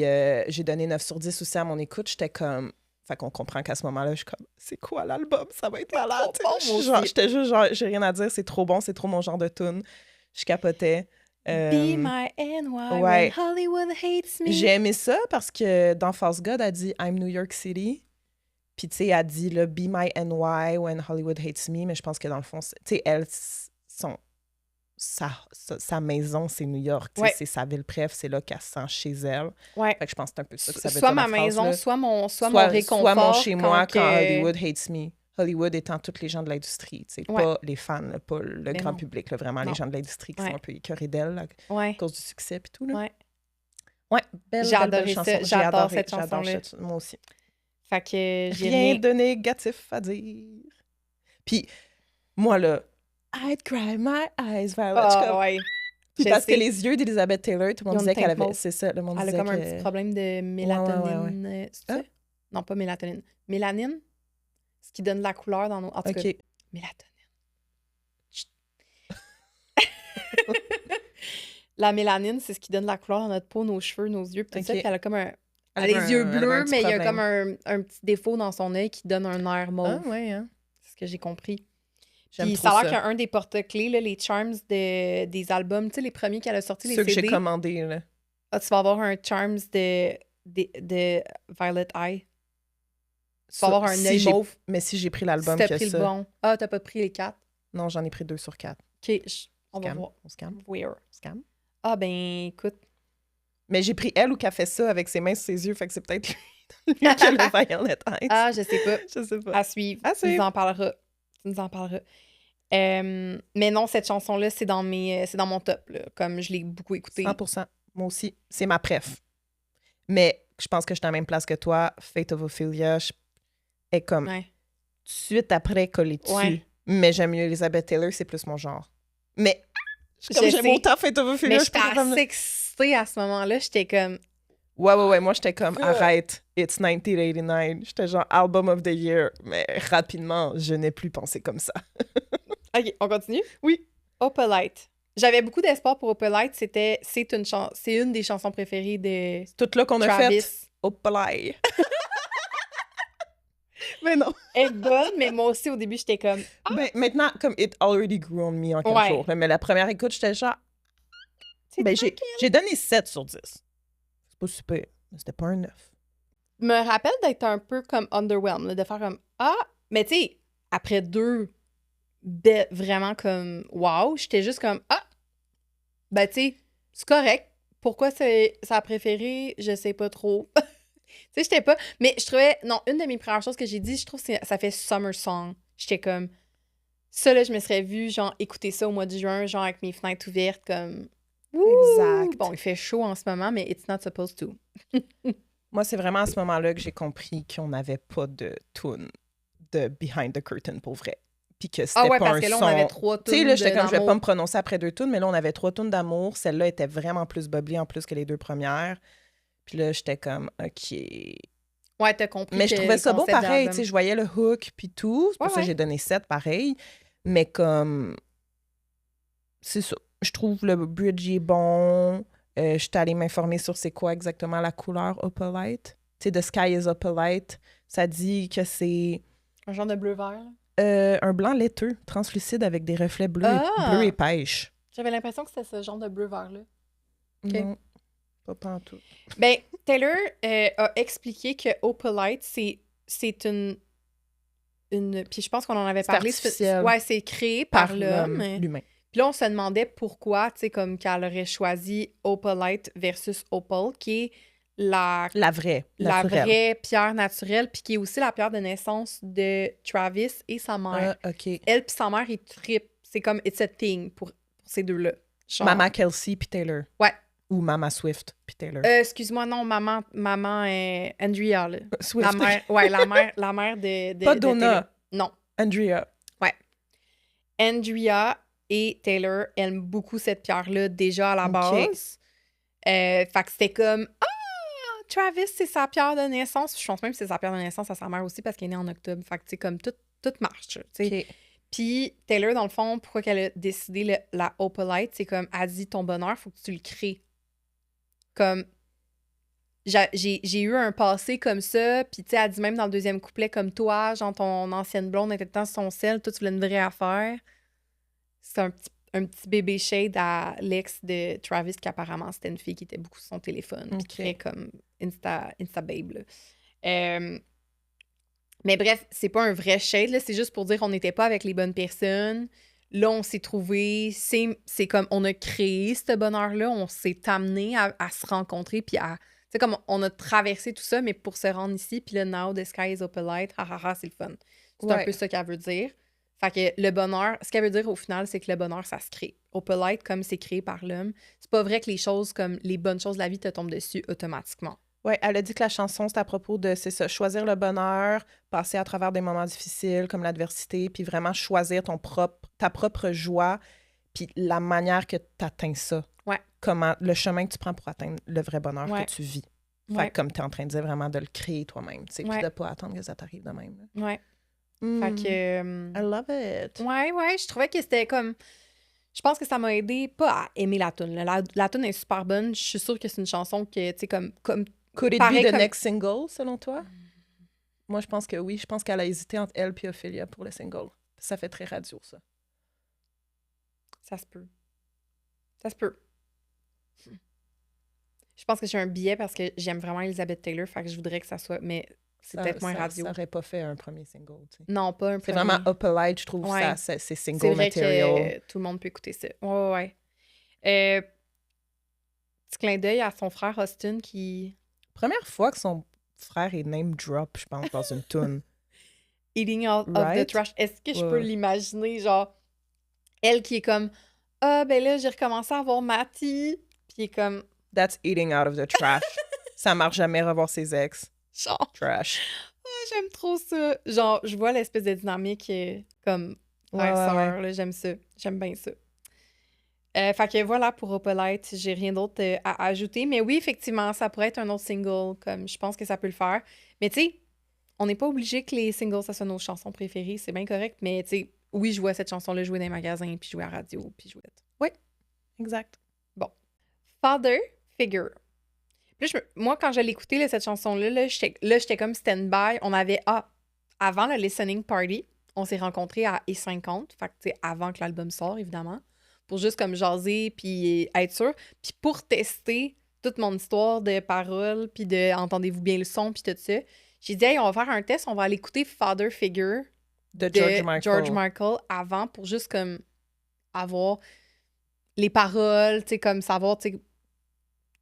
j'ai donné 9 sur 10 aussi à mon écoute. J'étais comme... Fait qu'on comprend qu'à ce moment-là, je suis comme, c'est quoi l'album? Ça va être malade. trop bon, moi aussi. J'étais juste genre, j'ai rien à dire, c'est trop bon, c'est trop mon genre de tune. Je capotais. Be my NY ouais. when Hollywood hates me. J'ai aimé ça parce que dans False God, elle dit I'm New York City. Puis, tu sais, elle dit là, Be my NY when Hollywood hates me. Mais je pense que dans le fond, tu sais, elle, sa maison, c'est New York. Ouais. C'est sa ville préf, c'est là qu'elle se sent chez elle. Ouais. Fait que je pense que c'est un peu ça que ça veut Soit dire, ma la phrase, maison, là. soit mon réconfort. Soit mon chez moi quand que- Hollywood hates me. Hollywood étant tous les gens de l'industrie, tu sais, pas les fans, là, pas le grand public, là, vraiment les gens de l'industrie qui sont un peu écœurés d'elle là, à cause du succès et tout. Là. Ouais, belle chanson. J'adore cette chanson-là. Moi aussi. Fait que j'ai rien de négatif à dire. Puis, moi, là, I'd cry my eyes, Violet. Puis parce que les yeux d'Elizabeth Taylor, tout le monde disait qu'elle avait... C'est ça, le monde disait elle a comme un petit problème de mélatonine. C'est ça? Non, pas mélatonine. Mélanine? Ce qui donne de la couleur dans nos... En tout cas, mélatonine. La mélanine, c'est ce qui donne de la couleur dans notre peau, nos cheveux, nos yeux. Puis tout ça, puis elle a comme un... Elle a les yeux bleus, mais il y a comme un petit défaut dans son œil qui donne un air mauve. Ah, ouais, hein? C'est ce que j'ai compris. Puis ça a l'air qu'un des porte-clés, là, les charms des albums, tu sais, les premiers qu'elle a sortis, les CD. Ceux que j'ai commandés, là. Ah, tu vas avoir un charms de Violet Eye. Tu vas avoir un œil mauve. Mais si j'ai pris l'album si t'as pris le bon. Ah, t'as pas pris les 4? Non, j'en ai pris 2 sur 4. OK, on va voir. On scam. Weird. Scam. Ah, ben, écoute. Mais j'ai pris elle ou qu'elle fait ça avec ses mains sur ses yeux, fait que c'est peut-être lui qui a le Violet Eyes. Ah, je sais pas. Je sais pas. À suivre. Tu nous en parleras. Mais non, cette chanson-là, c'est dans mon top, là, comme je l'ai beaucoup écoutée. 100%. Moi aussi. C'est ma préf. Mais je pense que je suis à la même place que toi. Fate of Ophelia est comme tout de suite après collé dessus. Ouais. Mais j'aime mieux Elizabeth Taylor, c'est plus mon genre. Mais j'aime autant Fate of Ophelia. Mais j'étais assez excitée à ce moment-là. J'étais comme... Ouais. Moi, j'étais comme, arrête, it's 1989. J'étais genre album of the year. Mais rapidement, je n'ai plus pensé comme ça. OK, on continue? Oui. Opalite. J'avais beaucoup d'espoir pour Opalite. C'est une des chansons préférées de c'est toute là qu'on Travis. A fait. Opalite. Mais non. Elle est bonne, mais moi aussi, au début, j'étais comme... Ah! Ben, maintenant, comme it already grew on me en quelques jours. Mais la première écoute, j'étais genre... Ben, j'ai donné 7 sur 10. C'est pas super, mais c'était pas un 9. Je me rappelle d'être un peu comme underwhelmed, là, de faire comme ah, mais tu sais, après 2 vraiment comme wow, j'étais juste comme ah, ben tu sais, c'est correct. Pourquoi c'est sa préférée, je sais pas trop. Tu sais, j'étais pas. Mais je trouvais, non, une de mes premières choses que j'ai dit, je trouve que ça fait summer song. J'étais comme ça, là, je me serais vue, genre, écouter ça au mois de juin, genre, avec mes fenêtres ouvertes, comme. Exact. Bon, il fait chaud en ce moment, mais it's not supposed to. Moi, c'est vraiment à ce moment-là que j'ai compris qu'on n'avait pas de tune de Behind the Curtain pour vrai. Puis que c'était pas parce un que là, son... on avait 3 tunes. Tu sais, là, j'étais comme, je vais pas me prononcer après 2 tunes, mais là, on avait 3 tunes d'amour. Celle-là était vraiment plus bubbly en plus que les 2 premières. Puis là, j'étais comme, OK. Ouais, t'as compris. Mais je trouvais ça bon pareil. Tu sais, je voyais le hook puis tout. C'est pour ça que j'ai donné 7 pareil. Mais comme... C'est ça. Je trouve le bridge est bon. Je suis allée m'informer sur c'est quoi exactement la couleur Opalite. Tu sais, The Sky is Opalite. Ça dit que c'est... Un genre de bleu-vert. Un blanc laiteux, translucide avec des reflets bleus, bleu et pêche. J'avais l'impression que c'était ce genre de bleu-vert-là. Okay. Non, pas pantoute. Ben, Taylor a expliqué que Opalite, c'est une... Puis je pense qu'on en avait parlé. C'est créé par l'homme. L'humain. Puis là, on se demandait pourquoi, tu sais, comme qu'elle aurait choisi Opalite versus Opal, qui est la vraie pierre naturelle, puis qui est aussi la pierre de naissance de Travis et sa mère. OK. Elle puis sa mère, ils trippent. C'est comme it's a thing pour ces deux-là. Genre... Mama Kelsey puis Taylor. Ouais. Ou Mama Swift puis Taylor. Excuse-moi, non, maman Andrea, là. Swift. La mère de pas Donna. De non. Andrea. Ouais. Andrea et Taylor aiment beaucoup cette pierre-là déjà à la base. Fait que c'était comme Travis, c'est sa pierre de naissance. Je pense même que c'est sa pierre de naissance à sa mère aussi parce qu'elle est née en octobre. Fait que, tu sais, comme tout marche, tu sais. Puis Taylor, dans le fond, pourquoi qu'elle a décidé la Opalite, c'est comme, elle dit, ton bonheur, faut que tu le crées. Comme, j'ai eu un passé comme ça, puis tu sais, elle dit même dans le 2e couplet, comme toi, genre ton ancienne blonde était tout le temps sur son sel, toi, tu voulais une vraie affaire. C'est un petit bébé shade à l'ex de Travis, qui apparemment, c'était une fille qui était beaucoup sur son téléphone, puis qui créait comme Insta Babe, là. Mais bref, c'est pas un vrai shade, là, c'est juste pour dire qu'on n'était pas avec les bonnes personnes. Là, on s'est trouvés, c'est comme, on a créé ce bonheur-là, on s'est amené à se rencontrer, puis à, tu sais, comme on a traversé tout ça, mais pour se rendre ici, puis là, now, the sky is Opalite, c'est le fun. C'est un peu ça qu'elle veut dire. Fait que le bonheur, ce qu'elle veut dire au final, c'est que le bonheur, ça se crée. Opalite, comme c'est créé par l'homme, c'est pas vrai que les choses comme les bonnes choses de la vie te tombent dessus automatiquement. Ouais, elle a dit que la chanson, c'est à propos de, c'est ça, choisir le bonheur, passer à travers des moments difficiles comme l'adversité, puis vraiment choisir ta propre joie, puis la manière que tu atteins ça. Ouais. Comment, le chemin que tu prends pour atteindre le vrai bonheur Ouais. que tu vis. Ouais. Fait que comme tu es en train de dire, vraiment de le créer toi-même, tu sais, puis Ouais. de pas attendre que ça t'arrive de même. là. Ouais. Mm. Fait que... I love it. Ouais, je trouvais que c'était comme... Je pense que ça m'a aidé pas à aimer la toune. La toune est super bonne. Je suis sûre que c'est une chanson que, tu sais, comme Could it pareil be the comme- next single, selon toi? Moi, je pense que oui. Je pense qu'elle a hésité entre elle et Ophelia pour le single. Ça fait très radio, ça. Ça se peut. Ça se peut. Je pense que j'ai un billet parce que j'aime vraiment Elizabeth Taylor, fait que je voudrais que ça soit... Mais c'est peut-être moins radio. Ça aurait pas fait un premier single, tu sais. Non, pas un C'est premier. vraiment Opalite, je trouve, Ouais. ça, c'est single C'est vrai material. que tout le monde peut écouter ça. Ouais. Petit clin d'œil à son frère Austin qui... Première fois que son frère est name drop, je pense, dans une tune. Eating out of the Right? trash. Est-ce que je Ouais. peux l'imaginer, genre, elle qui est comme, ah, ben là, j'ai recommencé à voir Matty, puis il est comme, That's eating out of the trash. Ça marche jamais revoir ses ex. genre, Trash. ah, j'aime trop ça. Genre, je vois l'espèce de dynamique comme frère-sœur, là, j'aime ça. J'aime bien ça. Fait que voilà pour Opalite, j'ai rien d'autre à ajouter. Mais oui, effectivement, ça pourrait être un autre single, comme je pense que ça peut le faire. Mais tu sais, on n'est pas obligé que les singles, ça soit nos chansons préférées, c'est bien correct. Mais tu sais, oui, je vois cette chanson-là jouer dans les magasins, puis jouer à la radio, puis jouer. Oui, exact. Father Figure. Puis là, moi, quand je l'ai écouté, là, cette chanson-là, j'étais comme stand-by. On avait, avant le listening party, on s'est rencontrés à E50, fait que, tu sais, avant que l'album sorte, évidemment, pour juste comme jaser, puis être sûr. Puis pour tester toute mon histoire de paroles, puis de entendez-vous bien le son, puis tout ça, j'ai dit, hey, on va faire un test, on va aller écouter Father Figure De George Michael avant pour juste comme avoir les paroles, tu sais, comme savoir, tu sais,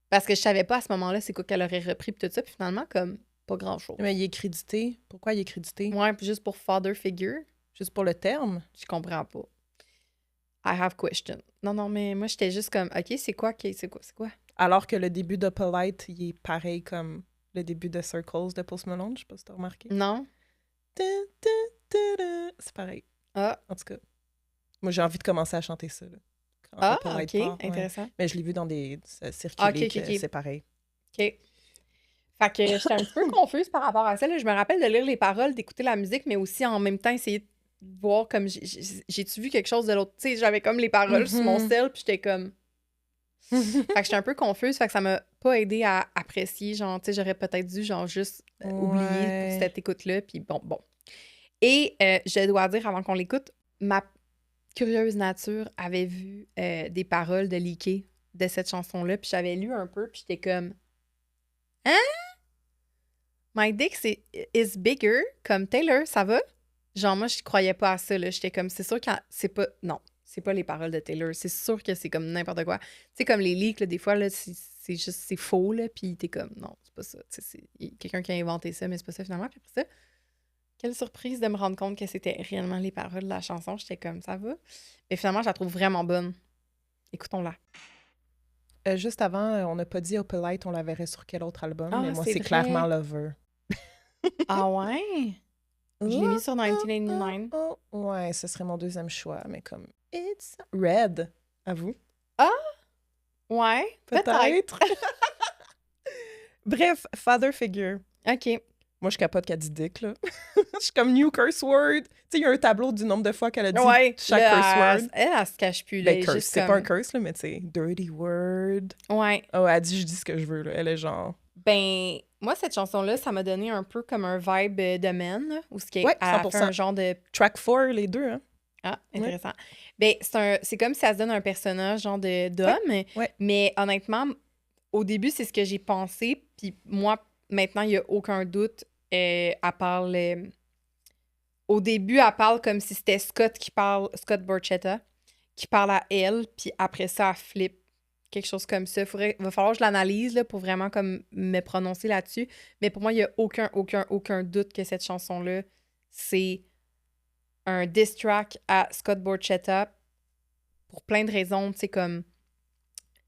parce que je savais pas à ce moment-là c'est quoi qu'elle aurait repris pis tout ça, puis finalement, comme, pas grand-chose. Mais il est crédité. Pourquoi il est crédité? Ouais, puis juste pour Father Figure, Juste pour le terme? je comprends pas. I have question. Non, mais moi, j'étais juste comme, OK, c'est quoi? Alors que le début d'Opalite, il est pareil comme le début de Circles de Post Malone, je sais pas si t'as remarqué. Non? C'est pareil. Ah, En tout cas, moi, j'ai envie de commencer à chanter ça. Là, quand Opalite OK, part, ouais. intéressant. Mais je l'ai vu dans des circuits, ok. c'est pareil. OK. Fait que j'étais un petit peu confuse par rapport à ça. Là. Je me rappelle de lire les paroles, d'écouter la musique, mais aussi en même temps essayer de voir comme j'ai-tu vu quelque chose de l'autre. Tu sais, j'avais comme les paroles sur mon sel, puis j'étais comme. Fait que j'étais un peu confuse, fait que ça m'a pas aidé à apprécier. Genre, tu sais, j'aurais peut-être dû, genre, juste oublier cette écoute-là, puis bon. Et je dois dire, avant qu'on l'écoute, ma curieuse nature avait vu des paroles de leaké de cette chanson-là, puis j'avais lu un peu, puis j'étais comme. Hein? My dick is bigger, comme Taylor, ça va? Genre, moi, je croyais pas à ça, là. J'étais comme, c'est sûr que c'est pas... Non, c'est pas les paroles de Taylor. C'est sûr que c'est comme n'importe quoi. Tu sais, comme les leaks, là, des fois, là, c'est juste... C'est faux, là, puis t'es comme, non, c'est pas ça. Tu sais, c'est quelqu'un qui a inventé ça, mais c'est pas ça, finalement. Puis après ça, quelle surprise de me rendre compte que c'était réellement les paroles de la chanson. J'étais comme, ça va? Mais finalement, je la trouve vraiment bonne. Écoutons-la. Juste avant, on n'a pas dit Opalite, on la verrait sur quel autre album, Ah, mais moi, c'est c'est vrai. clairement Lover. Ah ouais? Je l'ai mis sur 1989. Ouais, ce serait mon deuxième choix, mais comme It's Red. À vous? Ouais, peut-être. Bref, Father Figure. OK. Moi, je capote qu'elle dit dick, là. Je suis comme new curse word. Tu sais, il y a un tableau du nombre de fois qu'elle a dit chaque là, curse word. Elle se cache plus. Là, Ben, curse, juste c'est comme... pas un curse, là, mais tu sais, dirty word. Ouais. Oh, elle dit, je dis ce que je veux, là. Elle est genre... Ben, moi, cette chanson-là, ça m'a donné un peu comme un vibe de Men, là, où elle Ouais, a 100%. fait un genre de... Track 4, les deux, hein. Ah, intéressant. Ben, c'est comme si elle se donne un personnage genre d'homme, Ouais. mais honnêtement, au début, c'est ce que j'ai pensé, puis moi, maintenant, il n'y a aucun doute, elle parle... Au début, elle parle comme si c'était Scott Borchetta, qui parle à elle, puis après ça, elle flippe. Quelque chose comme ça. Va falloir que je l'analyse là, pour vraiment comme me prononcer là-dessus. Mais pour moi, il n'y a aucun doute que cette chanson-là, c'est un diss track à Scott Borchetta pour plein de raisons, tu sais, comme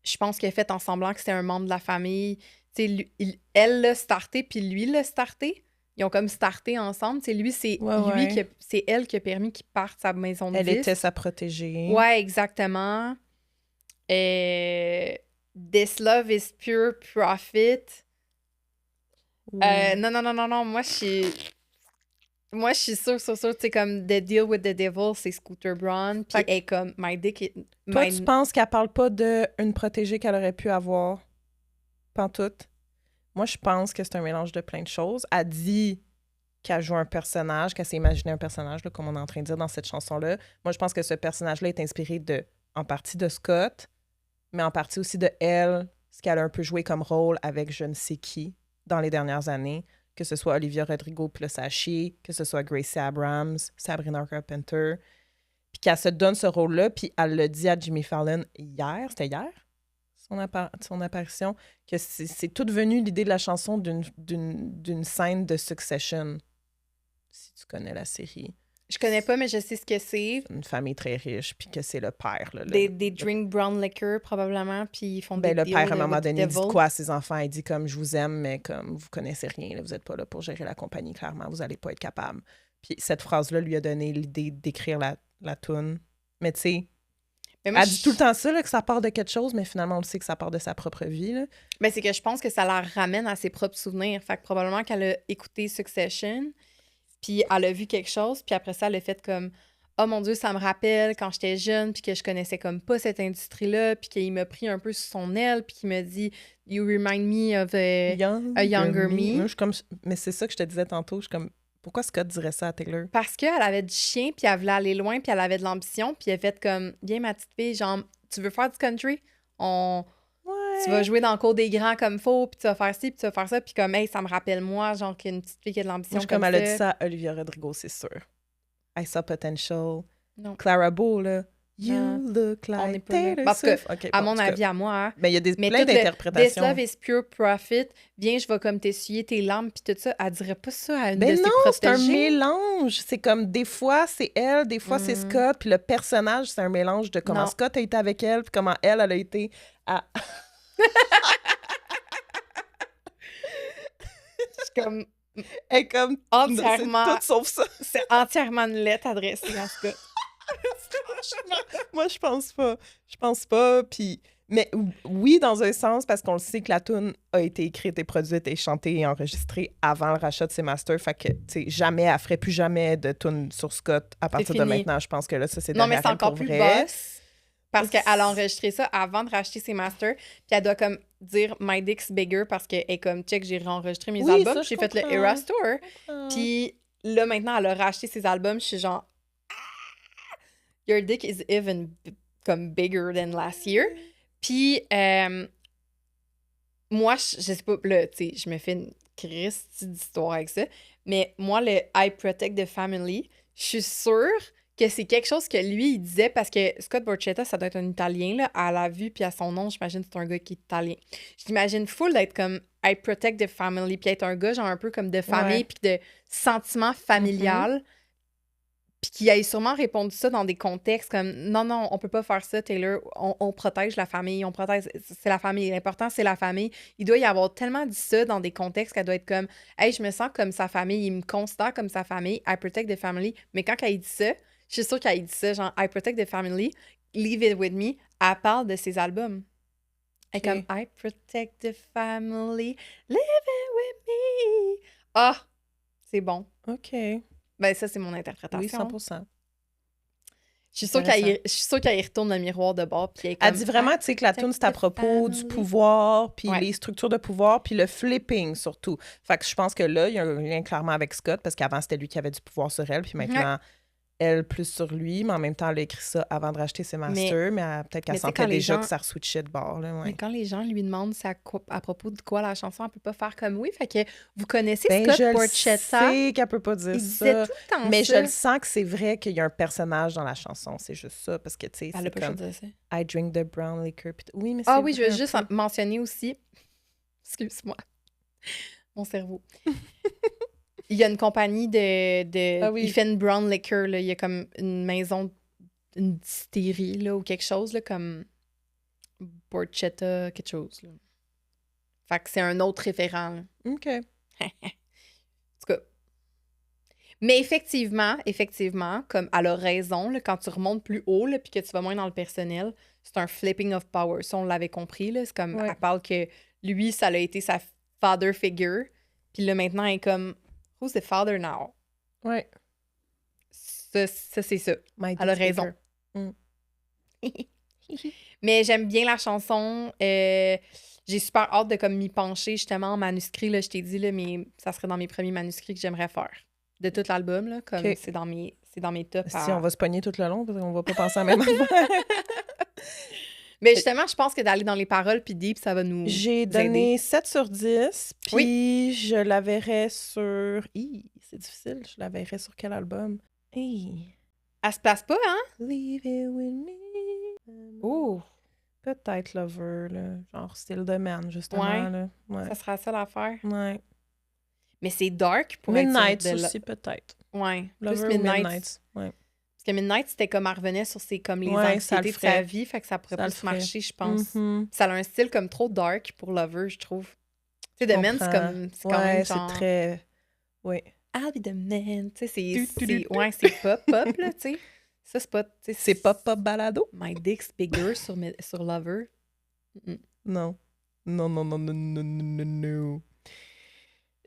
je pense qu'elle a fait en semblant que c'était un membre de la famille. Tu sais, elle l'a starté, puis lui l'a starté. Ils ont comme starté ensemble. Tu sais, lui, c'est c'est elle qui a permis qu'il parte sa maison de Elle disques. était sa protégée. Ouais, exactement. This love is pure profit. Non. Moi, je suis sûre, tu sais, comme The Deal with the Devil, c'est Scooter Braun. Puis elle est comme, my dick... Toi, tu penses qu'elle parle pas d'une protégée qu'elle aurait pu avoir? Pantoute? Moi, je pense que c'est un mélange de plein de choses. Elle dit qu'elle joue un personnage, qu'elle s'est imaginé un personnage, là, comme on est en train de dire dans cette chanson-là. Moi, je pense que ce personnage-là est inspiré en partie de Scott, mais en partie aussi de elle, ce qu'elle a un peu joué comme rôle avec je ne sais qui dans les dernières années, que ce soit Olivia Rodrigo plus Sachi, que ce soit Gracie Abrams, Sabrina Carpenter, puis qu'elle se donne ce rôle-là, puis elle le dit à Jimmy Fallon hier, c'était hier, son apparition, que c'est tout devenu l'idée de la chanson d'une scène de Succession, si tu connais la série. Je connais pas, mais je sais ce que c'est. Une famille très riche, puis que c'est le père. Là, des drink brown liquor, probablement, puis ils font des le père, à un moment with donné, the dit devil. quoi à ses enfants? Il dit comme, je vous aime, mais comme, vous connaissez rien, là, vous n'êtes pas là pour gérer la compagnie, clairement, vous n'allez pas être capable. Puis cette phrase-là lui a donné l'idée d'écrire la toune. Mais tu sais, elle dit tout le temps ça, là, que ça part de quelque chose, mais finalement, on le sait que ça part de sa propre vie. Là. Ben, c'est que je pense que ça la ramène à ses propres souvenirs. Fait que probablement qu'elle a écouté Succession, puis elle a vu quelque chose, puis après ça, elle a fait comme « Oh mon Dieu, ça me rappelle quand j'étais jeune, puis que je connaissais comme pas cette industrie-là, puis qu'il m'a pris un peu sous son aile, puis qu'il m'a dit « You remind me of a younger me. » Moi, je suis comme... Mais c'est ça que je te disais tantôt, je suis comme... Pourquoi Scott dirait ça à Taylor? Parce qu'elle avait du chien, puis elle voulait aller loin, puis elle avait de l'ambition, puis elle a fait comme « Viens, ma petite fille, genre, tu veux faire du country? Tu vas jouer dans le cours des grands comme faut, puis tu vas faire ci, puis tu vas faire ça, puis comme, hey, ça me rappelle moi, genre, qu'une petite fille qui a de l'ambition comme elle a dit ça à Olivia Rodrigo, c'est sûr. I saw potential. Non. Clara Bow, là. You look like Taylor Swift. Okay, à mon avis, à moi. Hein, mais il y a plein d'interprétations. This love is pure profit. Viens, je vais comme t'essuyer tes larmes, puis tout ça. Elle dirait pas ça à une de ses protégées. Non, c'est un mélange. C'est comme, des fois, c'est elle, des fois, c'est Scott, puis le personnage, c'est un mélange de comment Scott a été avec elle, puis comment elle a été à... comme... Elle est comme... Entièrement... C'est tout sauf ça. C'est entièrement une lettre adressée à Scott. Moi, je pense pas. Je pense pas, puis... Mais oui, dans un sens, parce qu'on le sait que la tune a été écrite et produite et chantée et enregistrée avant le rachat de ses masters. Fait que, tu sais, jamais, elle ferait plus jamais de tune sur Scott à partir de maintenant. Je pense que là, ça, c'est non, mais c'est encore plus boss. Parce qu'elle a enregistré ça avant de racheter ses masters. Puis elle doit comme dire « My dick's bigger » parce qu'elle est comme « Check, j'ai réenregistré mes albums. » J'ai fait le Eras Tour. Puis là, maintenant, elle a racheté ses albums. Je suis genre « Your dick is even comme bigger than last year. » Puis moi, je sais pas, là, tu sais, je me fais une christie d'histoire avec ça. Mais moi, le « I protect the family », je suis sûre que c'est quelque chose que lui, il disait, parce que Scott Borchetta, ça doit être un Italien, là, à la vue, puis à son nom, j'imagine que c'est un gars qui est italien. Je t'imagine full d'être comme « I protect the family », puis être un gars, genre un peu comme de famille, puis de sentiment familial, puis qu'il ait sûrement répondu ça dans des contextes comme « Non, on peut pas faire ça, Taylor, on protège la famille, on protège, c'est la famille, l'important, c'est la famille. » Il doit y avoir tellement dit ça dans des contextes qu'elle doit être comme « Hey, je me sens comme sa famille, il me considère comme sa famille, I protect the family. » Mais quand elle dit ça, je suis sûre qu'elle dit ça, genre « I protect the family, leave it with me », elle parle de ses albums. Elle est comme « I protect the family, leave it with me ». Ah, c'est bon. OK. Ben ça, c'est mon interprétation. Oui, 100%. Je suis sûre qu'elle y retourne le miroir de bord. Puis elle dit vraiment, tu sais, que la tune, c'est à propos du pouvoir, puis les structures de pouvoir, puis le flipping, surtout. Fait que je pense que là, il y a un lien clairement avec Scott, parce qu'avant, c'était lui qui avait du pouvoir sur elle, puis maintenant... elle plus sur lui, mais en même temps, elle a écrit ça avant de racheter ses masters, mais peut-être qu'elle sentait déjà que ça re-switchait de bord. Là, mais quand les gens lui demandent à propos de quoi la chanson, elle peut pas faire comme oui. Fait que vous connaissez Scott Borchetta. Je sais qu'elle peut pas dire ça. Tout le temps mais ça. Je le sens que c'est vrai qu'il y a un personnage dans la chanson. C'est juste ça, parce que, tu sais, c'est comme « I drink the brown liquor ». Oui, mais c'est oui, je veux juste mentionner aussi... Excuse-moi. Mon cerveau. Il y a une compagnie de Ah oui. il fait une brown liquor, là. Il y a comme une maison, une distillerie, là, ou quelque chose, là, comme Borchetta, quelque chose, là. Fait que c'est un autre référent, là. OK. En tout cas. Mais effectivement, comme elle a raison, là, quand tu remontes plus haut, là, puis que tu vas moins dans le personnel, c'est un flipping of power. Ça, on l'avait compris, là. C'est comme, Ouais. elle parle que lui, ça a été sa father figure. Puis là, maintenant, elle est comme, who's the father now? Ouais. Ça c'est ça. My Elle a dick raison. bigger. Mais j'aime bien la chanson. J'ai super hâte de comme m'y pencher justement en manuscrit. Là, je t'ai dit, là, mais ça serait dans mes premiers manuscrits que j'aimerais faire. De tout l'album, là, comme OK. c'est dans mes tops. Si on va se pogner tout le long, parce qu'on va pas penser à la même affaire. Mais justement, je pense que d'aller dans les paroles puis deep, ça va nous J'ai aider. donné 7 sur 10, puis Oui. je la verrais sur... c'est difficile, je la verrais sur quel album? Elle se place pas, hein? Leave it with me. Oh! Peut-être Lover, là. Genre style de man, justement. Ouais. Là. Ouais. Ça sera ça l'affaire. Ouais. Mais c'est dark pour Midnight être... aussi, peut-être. Ouais. Lover plus ou Midnight. Midnight. Ouais. Parce que Midnight, c'était comme elle revenait sur ses, comme les Ouais, ça anxiétés le de sa ferait. vie, fait que ça pourrait Ça le plus ferait. marcher, je pense. Mhm. Ça a un style comme trop dark pour Lover, je trouve. Tu sais, The Man, c'est quand Ouais, même c'est genre... très... Oui. I'll be the man. Tu sais, Du. ouais, c'est pop, là, tu sais. Ça, c'est pas... tu sais, C'est pop balado? My dick's bigger sur Lover. Non. Non.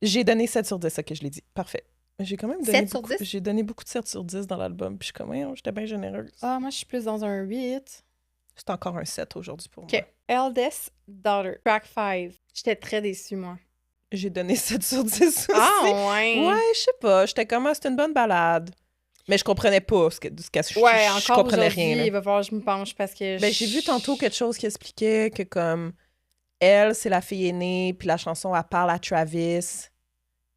J'ai donné 7 sur 10, ça que je l'ai dit. Parfait. J'ai quand même donné 7 sur beaucoup, 10? j'ai donné beaucoup de 7 sur 10 dans l'album, puis je suis comme, ouais, j'étais bien généreuse. Ah, moi, je suis plus dans un 8. C'est encore un 7 aujourd'hui pour moi. OK. Eldest Daughter, track 5. J'étais très déçue, moi. J'ai donné 7 sur 10 aussi. Ah, ouais! Ouais, je sais pas. J'étais comme, c'était une bonne balade. Mais je comprenais pas ce que Ouais, je encore comprenais aujourd'hui, rien. Là. il va falloir que je me penche parce que... Ben, j'ai vu tantôt quelque chose qui expliquait que comme elle, c'est la fille aînée, puis la chanson, elle parle à Travis,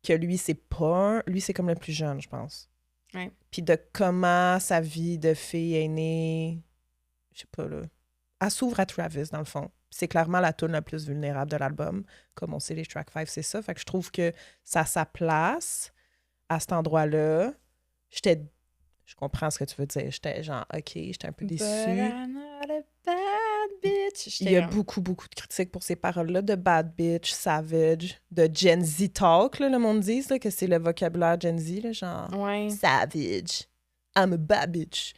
que lui, c'est pas... Lui, c'est comme le plus jeune, je pense. Ouais. Puis de comment sa vie de fille aînée... Je sais pas, là. Elle s'ouvre à Travis, dans le fond. C'est clairement la tune la plus vulnérable de l'album. Comme on sait, les track 5, c'est ça. Fait que je trouve que ça a sa place à cet endroit-là. Je comprends ce que tu veux dire. J'étais genre, OK, j'étais un peu déçue. But I'm not a bad bitch. Il y a beaucoup de critiques pour ces paroles-là de bad bitch, savage, de Gen Z talk, là, le monde dit, là, que c'est le vocabulaire Gen Z, là, genre Ouais. savage, I'm a bad bitch.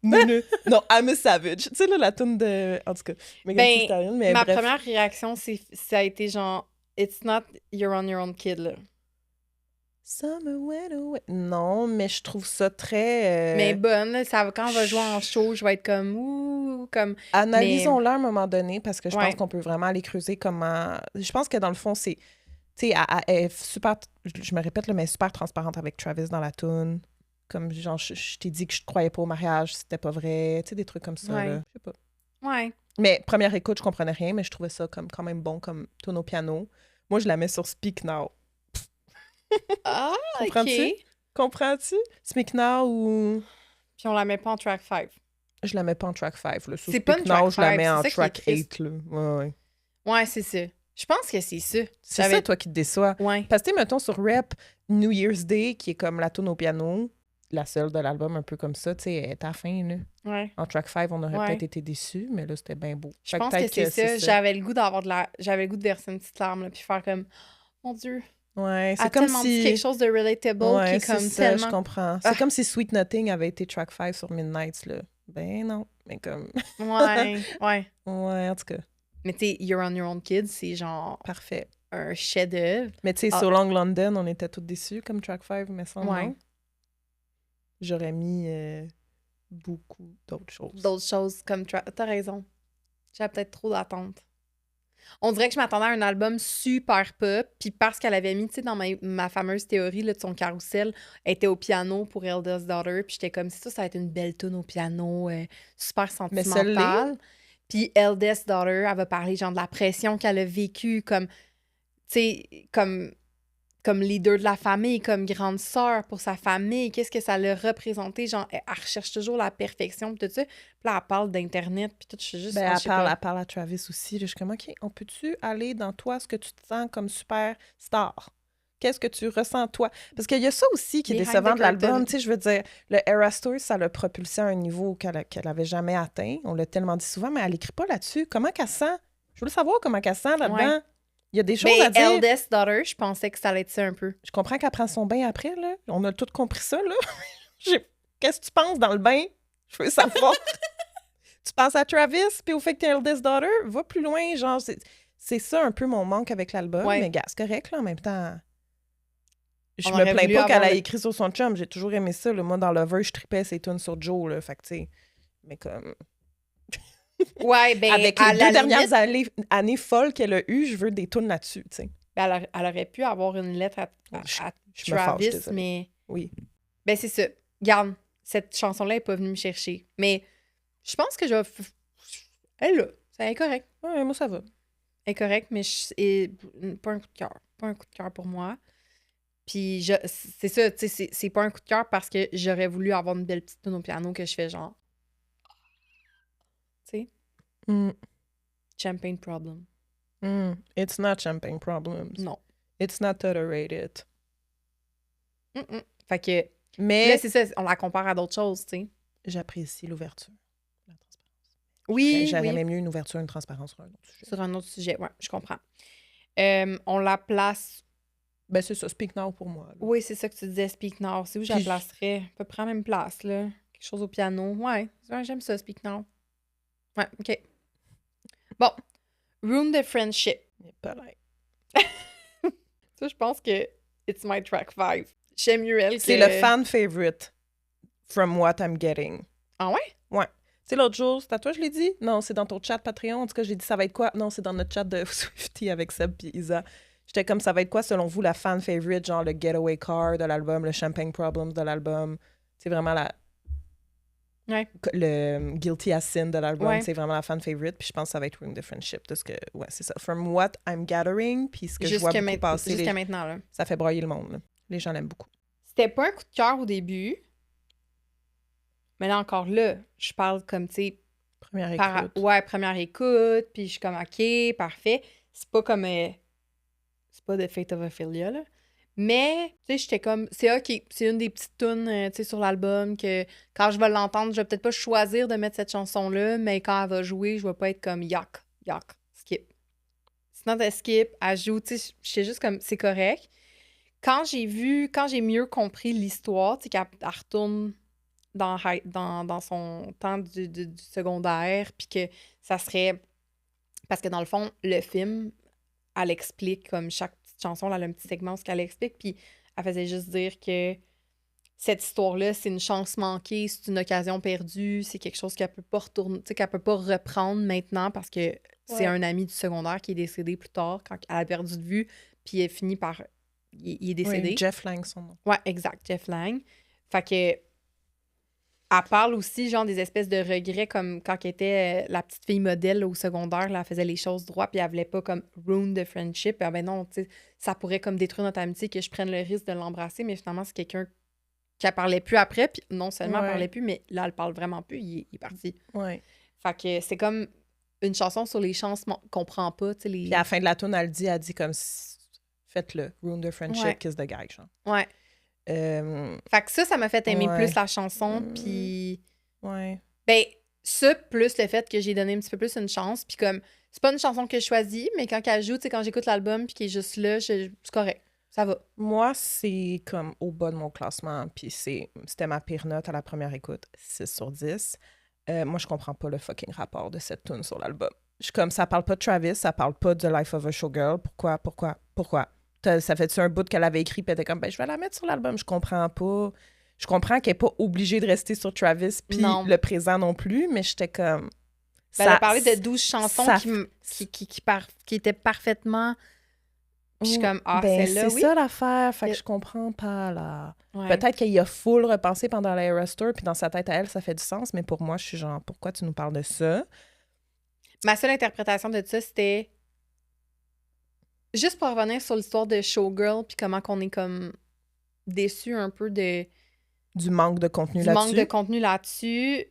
Non, I'm a savage. Tu sais, là, la tune de... En tout cas, Megan Thee Stallion, mais ma bref. première réaction, ça a été genre, it's not you're on your own kid, là. Summer went away. Non, mais je trouve ça très... Mais bonne, là, quand on va jouer en show, je vais être comme, ouh, comme... Analysons-le à un moment donné, parce que je Ouais. pense qu'on peut vraiment aller creuser comment... Je pense que dans le fond, c'est... Tu sais, elle est super... Je me répète, là, mais super transparente avec Travis dans la tune. Comme, genre, je t'ai dit que je te croyais pas au mariage, c'était pas vrai. Tu sais, des trucs comme ça, Ouais. là. Je sais pas. Ouais. Mais première écoute, je comprenais rien, mais je trouvais ça comme quand même bon comme tune au piano. Moi, je la mets sur Speak Now. Ah, Comprends-tu? OK. Comprends-tu? Speak Now ou... Puis on la met pas en track 5. Je la mets pas en track 5, là. Sur C'est pas Speak une track Now, je la 5, mets c'est en ça qui est track triste. 8, là. Ouais. Ouais, c'est ça. Je pense que c'est ça. C'est ça, toi, qui te déçoit. Ouais. Parce que, tu sais, mettons, sur Rap, New Year's Day, qui est comme la tune au piano, la seule de l'album un peu comme ça, tu sais, elle est à la fin, là. Ouais. En track 5, on aurait Ouais. peut-être été déçus, mais là, c'était bien beau. Je Fait pense que peut-être c'est ça. J'avais le goût j'avais le goût de verser une petite larme, là, puis faire comme, mon Dieu, Ouais, elle c'est a comme tellement dit si... quelque chose de relatable Ouais, qui est c'est comme ça, tellement... je comprends. Ah. C'est comme si Sweet Nothing avait été track 5 sur Midnight, là. Ben non, mais comme... Ouais, ouais. Ouais, en tout cas, Mais tu sais, You're on Your Own Kid, c'est genre parfait. un chef-d'œuvre. Mais tu sais, Ah. So Long London, on était tous déçus comme track 5, mais sans Ouais. non. J'aurais mis beaucoup d'autres choses. D'autres choses comme... T'as raison. J'avais peut-être trop d'attentes. On dirait que je m'attendais à un album super pop, puis parce qu'elle avait mis, tu sais, dans ma fameuse théorie là, de son carrousel, elle était au piano pour Eldest Daughter, puis j'étais comme, c'est ça va être une belle tune au piano, super Mais ça l'est. sentimentale. Puis Eldest Daughter, elle va parler genre de la pression qu'elle a vécue comme, tu sais, comme leader de la famille, comme grande sœur pour sa famille, qu'est-ce que ça l'a représenté, genre, elle recherche toujours la perfection, puis tout ça. Puis là, elle parle d'Internet, puis tout, je suis juste... Ben, je elle sais pas. parle à Travis aussi. Là, je suis comme, OK, on peut-tu aller dans toi ce que tu te sens comme super star? Qu'est-ce que tu ressens, toi? Parce qu'il y a ça aussi qui est Behind décevant the de l'album. curtain. Tu sais, je veux dire, le Eras Tour, ça l'a propulsé à un niveau qu'elle avait jamais atteint. On l'a tellement dit souvent, mais elle écrit pas là-dessus. Comment qu'elle sent? Je veux savoir comment qu'elle sent là-dedans. Ouais. Il y a des choses à dire. Eldest Daughter, je pensais que ça allait être ça un peu. Je comprends qu'elle prend son bain après, là. On a tous compris ça, là. Qu'est-ce que tu penses dans le bain? Je veux savoir. Tu penses à Travis, puis au fait que t'es Eldest Daughter? Va plus loin, genre, c'est ça un peu mon manque avec l'album. Ouais. Mais gars, c'est correct, là, en même temps. Je On me aurait plains voulu pas qu'elle avoir a le- écrit sur son chum. J'ai toujours aimé ça. Là. Moi, dans Lover, je tripais ses tunes sur Joe, là. Fait que, tu sais, mais comme... Ouais, ben, Avec à les la deux dernières limite, années folles qu'elle a eues, je veux des tunes là-dessus, tu sais. ben, elle aurait pu avoir une lettre à Je me Travis, fâche, désolée. mais... Oui. Ben, c'est ça. Garde, cette chanson-là est pas venue me chercher. Mais je pense que je vais... Elle, là, ça est correct. Ouais, moi, ça va. Elle est correcte, mais pas un coup de cœur. Pas un coup de cœur pour moi. Puis c'est ça, tu sais, c'est pas un coup de cœur parce que j'aurais voulu avoir une belle petite tune au piano que je fais genre... Tu sais, Mm. Champagne Problem. It's not champagne problems. Non. It's not tolerated. Mm-mm. Fait que... Là, Mais c'est ça, on la compare à d'autres choses, tu sais. j'apprécie l'ouverture. La transparence. Oui, J'aurais oui. même mieux une ouverture, une transparence sur un autre sujet. Sur un autre sujet, ouais, je comprends. On la place... Ben, c'est ça, Speak Now pour moi. Là. Oui, c'est ça que tu disais, Speak Now. C'est où je la Puis placerais? À peu près à la même place, là. Quelque chose au piano. Ouais, j'aime ça, Speak Now. Ouais, OK. Bon. Ruin the Friendship. Mais pas là. Ça, je pense que it's my track 5. J'aime mieux elle que... C'est le fan favorite from what I'm getting. Ah ouais? Ouais. Tu sais, l'autre jour, c'est à toi, je l'ai dit? Non, c'est dans ton chat Patreon. En tout cas, j'ai dit, ça va être quoi? Non, c'est dans notre chat de Swiftie avec Seb et Isa. J'étais comme, ça va être quoi, selon vous, la fan favorite, genre le Getaway Car de l'album, le Champagne Problems de l'album? C'est vraiment Ouais. le Guilty as Sin de l'album. Ouais. C'est vraiment la fan favorite. Puis je pense que ça va être Ruin the Friendship. Parce que, ouais, c'est ça. From what I'm gathering, puis ce que je vois beaucoup passer, Jusqu'à maintenant, là. ça fait broyer le monde. Là. Les gens l'aiment beaucoup. C'était pas un coup de cœur au début. Mais là, encore là, je parle comme, tu sais... Première écoute. Ouais, première écoute, puis je suis comme, OK, parfait. C'est pas comme... c'est pas The Fate of Ophelia, là. Mais, tu sais, j'étais comme... C'est OK, c'est une des petites tunes, tu sais, sur l'album que quand je vais l'entendre, je vais peut-être pas choisir de mettre cette chanson-là, mais quand elle va jouer, je vais pas être comme, yuck, skip. C'est not a skip, elle joue, tu sais, j'étais juste comme, c'est correct. Quand j'ai mieux compris l'histoire, tu sais, qu'elle retourne dans son temps du secondaire, puis que ça serait... Parce que dans le fond, le film, elle explique, comme chaque petite chanson, elle a un petit segment, ce qu'elle explique, puis elle faisait juste dire que cette histoire-là, c'est une chance manquée, c'est une occasion perdue, c'est quelque chose qu'elle peut pas retourner, tu sais, qu'elle peut pas reprendre maintenant parce que c'est un ami du secondaire qui est décédé plus tard, quand elle a perdu de vue, puis elle finit par... Il est décédé. Oui, Jeff Lang, son nom. Ouais, exact, Jeff Lang. Fait que... Elle parle aussi, genre, des espèces de regrets, comme quand elle était la petite fille modèle là, au secondaire, là, elle faisait les choses droit, puis elle voulait pas, comme, ruin the friendship. Ah ben non, tu sais, ça pourrait, comme, détruire notre amitié, que je prenne le risque de l'embrasser, mais finalement, c'est quelqu'un qui parlait plus après, puis non seulement elle parlait plus, mais là, elle parle vraiment plus, il est parti. Ouais. Fait que c'est comme une chanson sur les chances qu'on prend pas, tu sais, les... Puis à la fin de la tune, elle dit comme, faites-le, ruin the friendship, Ouais. kiss the guy, genre. Ouais. Fait que ça m'a fait aimer plus la chanson, puis... Ouais. Ben, ça, plus le fait que j'ai donné un petit peu plus une chance, puis comme, c'est pas une chanson que je choisis, mais quand elle joue, tu sais, quand j'écoute l'album, puis qu'elle est juste là, c'est correct, ça va. Moi, c'est comme au bas de mon classement, puis c'était ma pire note à la première écoute, 6 sur 10. Moi, je comprends pas le fucking rapport de cette tune sur l'album. Je suis comme, ça parle pas de Travis, ça parle pas de Life of a Showgirl. Pourquoi? Ça fait-tu un bout qu'elle avait écrit, puis elle était comme, ben, je vais la mettre sur l'album. Je comprends pas. Je comprends qu'elle n'est pas obligée de rester sur Travis, puis le présent non plus, mais j'étais comme... Ben, elle a parlé de 12 chansons qui étaient parfaitement... Je suis comme, celle-là, c'est ça l'affaire, fait que je comprends pas, là. Ouais. Peut-être qu'il y a full repensé pendant la Eras Tour, puis dans sa tête à elle, ça fait du sens, mais pour moi, je suis genre, pourquoi tu nous parles de ça? Ma seule interprétation de ça, c'était... Juste pour revenir sur l'histoire de Showgirl, puis comment qu'on est comme déçu un peu du manque de contenu là-dessus. Du manque de contenu là-dessus.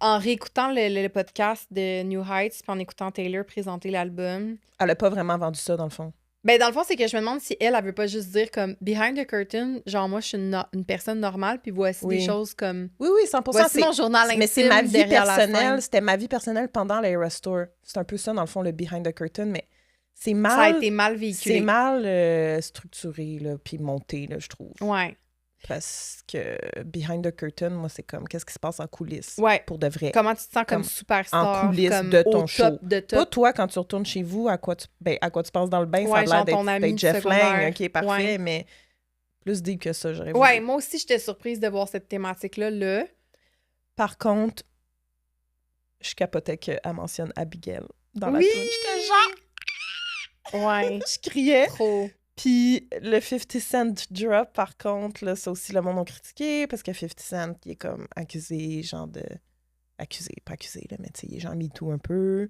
En réécoutant le podcast de New Heights, puis en écoutant Taylor présenter l'album. Elle a pas vraiment vendu ça, dans le fond. Ben, dans le fond, c'est que je me demande si elle veut pas juste dire comme behind the curtain, genre moi, je suis une personne normale, puis voici des choses comme. Oui, 100%. Voici mon journal intime. Mais c'est ma vie personnelle. La c'était ma vie personnelle pendant les Restore. C'est un peu ça, dans le fond, le behind the curtain, mais c'est mal. Ça a été mal véhiculé. C'est mal structuré, là, puis monté, là, je trouve. Ouais. Parce que behind the curtain, moi, c'est comme qu'est-ce qui se passe en coulisses. Ouais. Pour de vrai. Comment tu te sens comme superstar. En coulisses comme de ton au show. top de top. Pas toi, quand tu retournes chez vous, à quoi tu passes dans le bain, ça a l'air d'être Jeff Lang, OK, parfait, mais plus deep que ça, j'aurais voulu. Ouais, moi aussi, j'étais surprise de voir cette thématique-là, là. Par contre, je capotais qu'elle mentionne Abigail dans la tune. J'étais genre... Ouais. Je criais. Trop. Puis le 50 Cent drop, par contre, là, ça aussi, le monde a critiqué parce que 50 Cent, il est comme accusé, genre de... pas accusé, là, mais tu sais, il est genre MeToo un peu.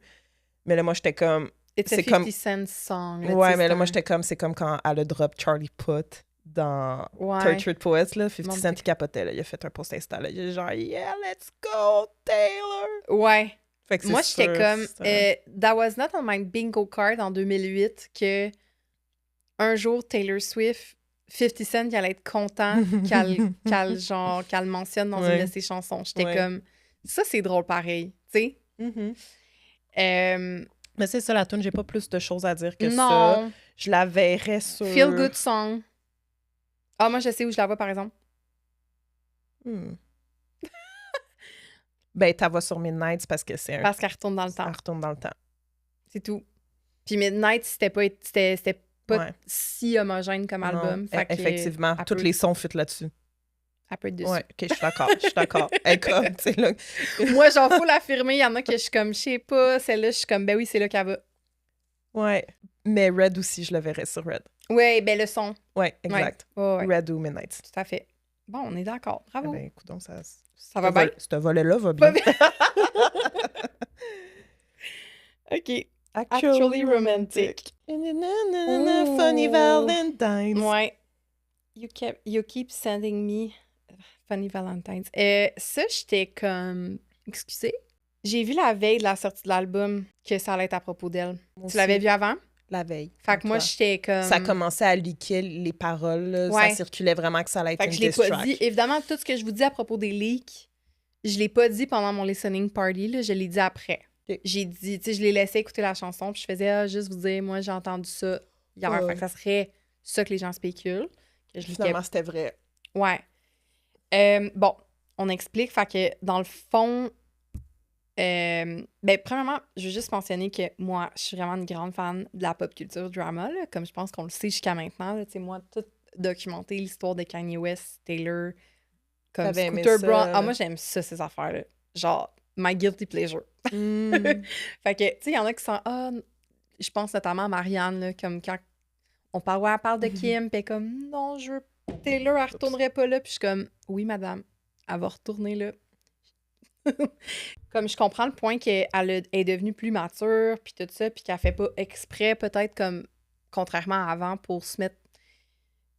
Mais là, moi, j'étais comme... It's a 50 Cent song. Là, ouais, mais là, moi, j'étais comme... C'est comme quand elle a drop Charlie Puth dans Tortured Poets, là. 50 Cent, il capotait, là. Il a fait un post Insta, là. Il est genre, yeah, let's go, Taylor! Ouais. Fait que moi, j'étais comme... that was not on my bingo card en 2008 que un jour, Taylor Swift, 50 Cent, il allait être content qu'elle mentionne dans une de ses chansons. J'étais comme... Ça, c'est drôle pareil, tu sais. Mais c'est ça, la tune, j'ai pas plus de choses à dire que non. ça. Je la verrais sur... Feel Good Song. Ah, moi, je sais où je la vois, par exemple. Ben, t'as vois sur Midnight parce que c'est Parce qu'elle retourne dans le temps. Elle retourne dans le temps. C'est tout. Puis Midnight, c'était pas si homogène comme album. Fait effectivement, tous les sons fit là-dessus. Elle peut être dessus. Ouais, OK, je suis d'accord. Elle comme, tu sais, là... Moi, genre, faut l'affirmer. Il y en a que je suis comme, je sais pas, celle-là, je suis comme, ben oui, c'est là qu'elle va. Ouais. Mais Red aussi, je le verrais sur Red. Ouais, ben le son. Ouais, exact. Ouais. Red ou Midnight. Tout à fait. Bon, on est d'accord. Bravo. Ben, écoute, donc ça va bien. Ce volet-là va bien. OK. Actually romantic. Funny Valentines. Ouais. You keep sending me funny Valentines. Ça, j'étais comme... Excusez. J'ai vu la veille de la sortie de l'album que ça allait être à propos d'elle. Tu l'avais vu avant? La veille. Fait que moi, j'étais comme... Ça commençait à leaker les paroles. Là. Ouais. Ça circulait vraiment que ça allait être fait que une je l'ai diss pas track. dit. Évidemment, tout ce que je vous dis à propos des leaks, je l'ai pas dit pendant mon listening party. Là, je l'ai dit après. Okay. J'ai dit... Tu sais, je l'ai laissé écouter la chanson, puis je faisais juste vous dire, moi, j'ai entendu ça hier. Fait que ça serait ça que les gens spéculent. Que je Finalement, c'était vrai. Ouais. Bon, on explique. Fait que, dans le fond... ben, premièrement, je veux juste mentionner que moi, je suis vraiment une grande fan de la pop culture drama, là, comme je pense qu'on le sait jusqu'à maintenant. Tu sais, moi, tout documenter l'histoire de Kanye West, Taylor, comme Scooter Braun. Ah, moi, j'aime ça, ces affaires-là. Genre, my guilty pleasure. Fait que, tu sais, il y en a qui sont... Ah, je pense notamment à Marianne, là, comme quand on parle de Kim, puis comme, non, je veux... Taylor, elle retournerait pas là. Puis je suis comme, oui, madame, elle va retourner là. Comme je comprends le point qu'elle est devenue plus mature, puis tout ça, puis qu'elle fait pas exprès, peut-être, comme, contrairement à avant, pour se mettre...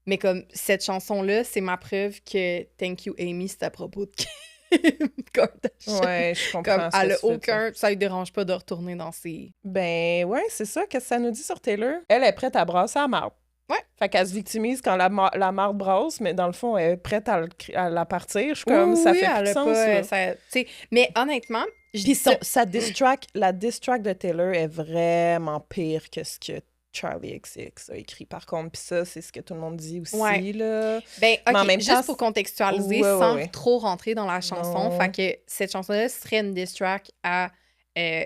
Mais comme, cette chanson-là, c'est ma preuve que Thank You, Amy, c'est à propos de Kim Kardashian. Ouais, je comprends. Comme, elle a aucun... Ça lui dérange pas de retourner dans ses... Ben, ouais, c'est ça. Qu'est-ce que ça nous dit sur Taylor? Elle est prête à brasser la marde. Ouais. Fait qu'elle se victimise quand la marde brasse, mais dans le fond, elle est prête à la partir. Je suis comme, ça fait plus de sens. Ça, mais honnêtement... Puis la diss track de Taylor est vraiment pire que ce que Charlie XX a écrit, par contre. Puis ça, c'est ce que tout le monde dit aussi, là. Ben, OK, en même juste temps, pour contextualiser, sans trop rentrer dans la chanson, fait que cette chanson-là serait une diss track à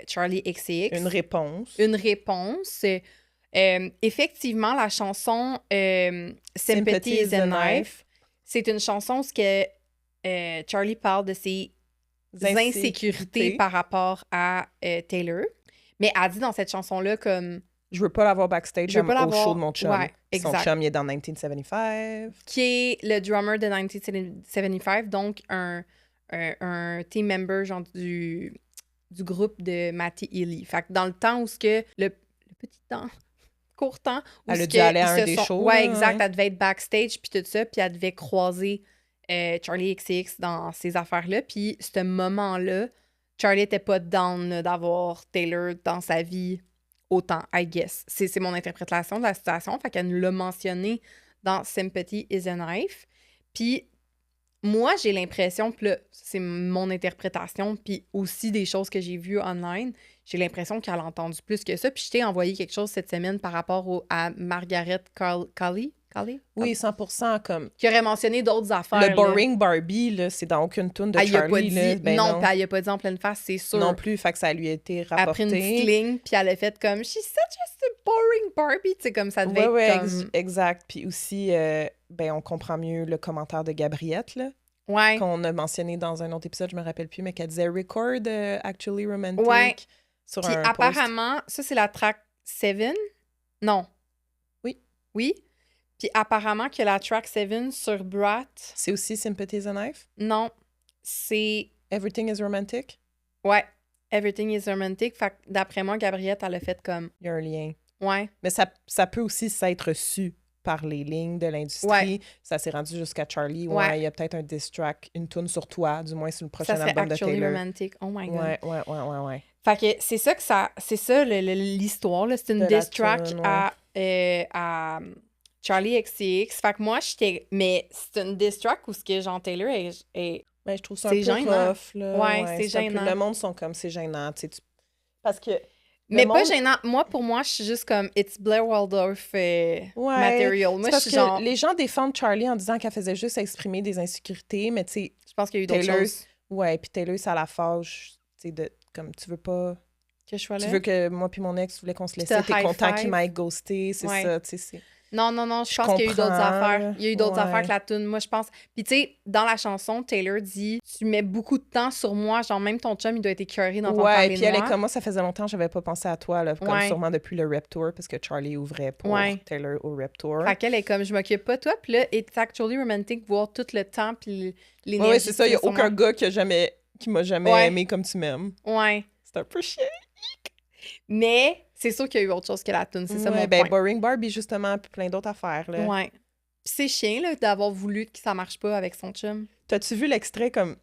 Charlie XX. Une réponse. Effectivement, la chanson Sympathy is a Knife, c'est une chanson où Charlie parle de ses insécurités par rapport à Taylor. Mais elle dit dans cette chanson-là comme... Je veux pas l'avoir backstage au show de mon chum. Ouais, exact. Son chum, il est dans 1975. Qui est le drummer de 1975, donc un team member genre du groupe de Matty Healy. Fait que dans le temps où le petit temps... court temps. Elle a dû aller à un des shows. Ouais, exact. Elle devait être backstage, puis tout ça, puis elle devait croiser Charlie XX dans ces affaires-là. Puis, ce moment-là, Charlie était pas down d'avoir Taylor dans sa vie autant, I guess. C'est mon interprétation de la situation. Fait qu'elle nous l'a mentionné dans Sympathy is a Knife. Puis moi, j'ai l'impression, puis là, c'est mon interprétation, puis aussi des choses que j'ai vues online, j'ai l'impression qu'elle a entendu plus que ça. Puis je t'ai envoyé quelque chose cette semaine par rapport à Margaret Colley. Oui, 100%, comme... Qui aurait mentionné d'autres affaires. Le Boring Barbie, là, c'est dans aucune tune de Elle y a pas Charlie, dit, là. Ben non, puis elle y a pas dit en pleine face, c'est sûr. Non plus, fait que ça lui a été rapporté. Après une petite ligne, puis elle a fait comme « She's such a boring Barbie », tu sais, comme ça devait être comme... exact. Puis aussi, ben, on comprend mieux le commentaire de Gabriette, là. Ouais. Qu'on a mentionné dans un autre épisode, je me rappelle plus, mais qu'elle disait « Record actually romantic » ouais. sur puis un apparemment, post. ça, c'est la track 7? Non. Oui. Oui. Puis apparemment que la track 7 sur Brat... C'est aussi Sympathy is a Knife? Non. C'est... Everything is romantic? Ouais. Everything is romantic. Fait que d'après moi, Gabriette, elle a fait comme... Il y a un lien. Ouais. Mais ça peut aussi s'être su par les lignes de l'industrie. Ouais. Ça s'est rendu jusqu'à Charlie. Ouais. Il y a peut-être un diss track, une tune sur toi, du moins sur le prochain Ça serait album de actually Taylor. romantic. Oh my God. Ouais. Fait que c'est ça que ça... C'est ça l'histoire, là. C'est une diss track tune, à Charlie XCX. Fait que moi, j'étais... Mais c'est une diss track où ce que Jean Taylor est... Ben, je trouve ça un peu gênant. rough, là. Ouais, c'est gênant. Le monde sont comme, c'est gênant, tu sais. Parce que... Mais pas gênant. Moi, pour moi, je suis juste comme It's Blair Waldorf material. Moi, je suis genre... les gens défendent Charlie en disant qu'elle faisait juste exprimer des insécurités, mais tu sais... Je pense qu'il y a eu d'autres choses. Ouais, puis Taylor, ça la fâche, tu sais, comme tu veux pas... Que je sois là? Tu veux que moi puis mon ex voulait qu'on se laisse, t'es content qu'il m'aille ghosté, c'est ça, tu sais, Non, je pense qu'il y a eu d'autres affaires. Il y a eu d'autres affaires que la la toune, moi, je pense. Puis, tu sais, dans la chanson, Taylor dit « Tu mets beaucoup de temps sur moi, genre même ton chum, il doit être écœuré dans ton parler de moi. » puis elle est comme moi, ça faisait longtemps que j'avais pas pensé à toi, là, comme sûrement depuis le Rep Tour, parce que Charlie ouvrait pour Taylor au Rep Tour. Fait qu'elle est comme « Je m'occupe pas de toi. » Puis là, it's actually romantic, voir tout le temps, puis l'énergie. Ouais, c'est ça, il y a aucun gars qui m'a jamais aimé comme tu m'aimes. Ouais. C'est un peu chiant. Mais c'est sûr qu'il y a eu autre chose que la tune, c'est ça mon point. Boring Barbie, justement, puis plein d'autres affaires, là. Ouais. Puis c'est chiant, là, d'avoir voulu que ça marche pas avec son chum. T'as-tu vu l'extrait, comme...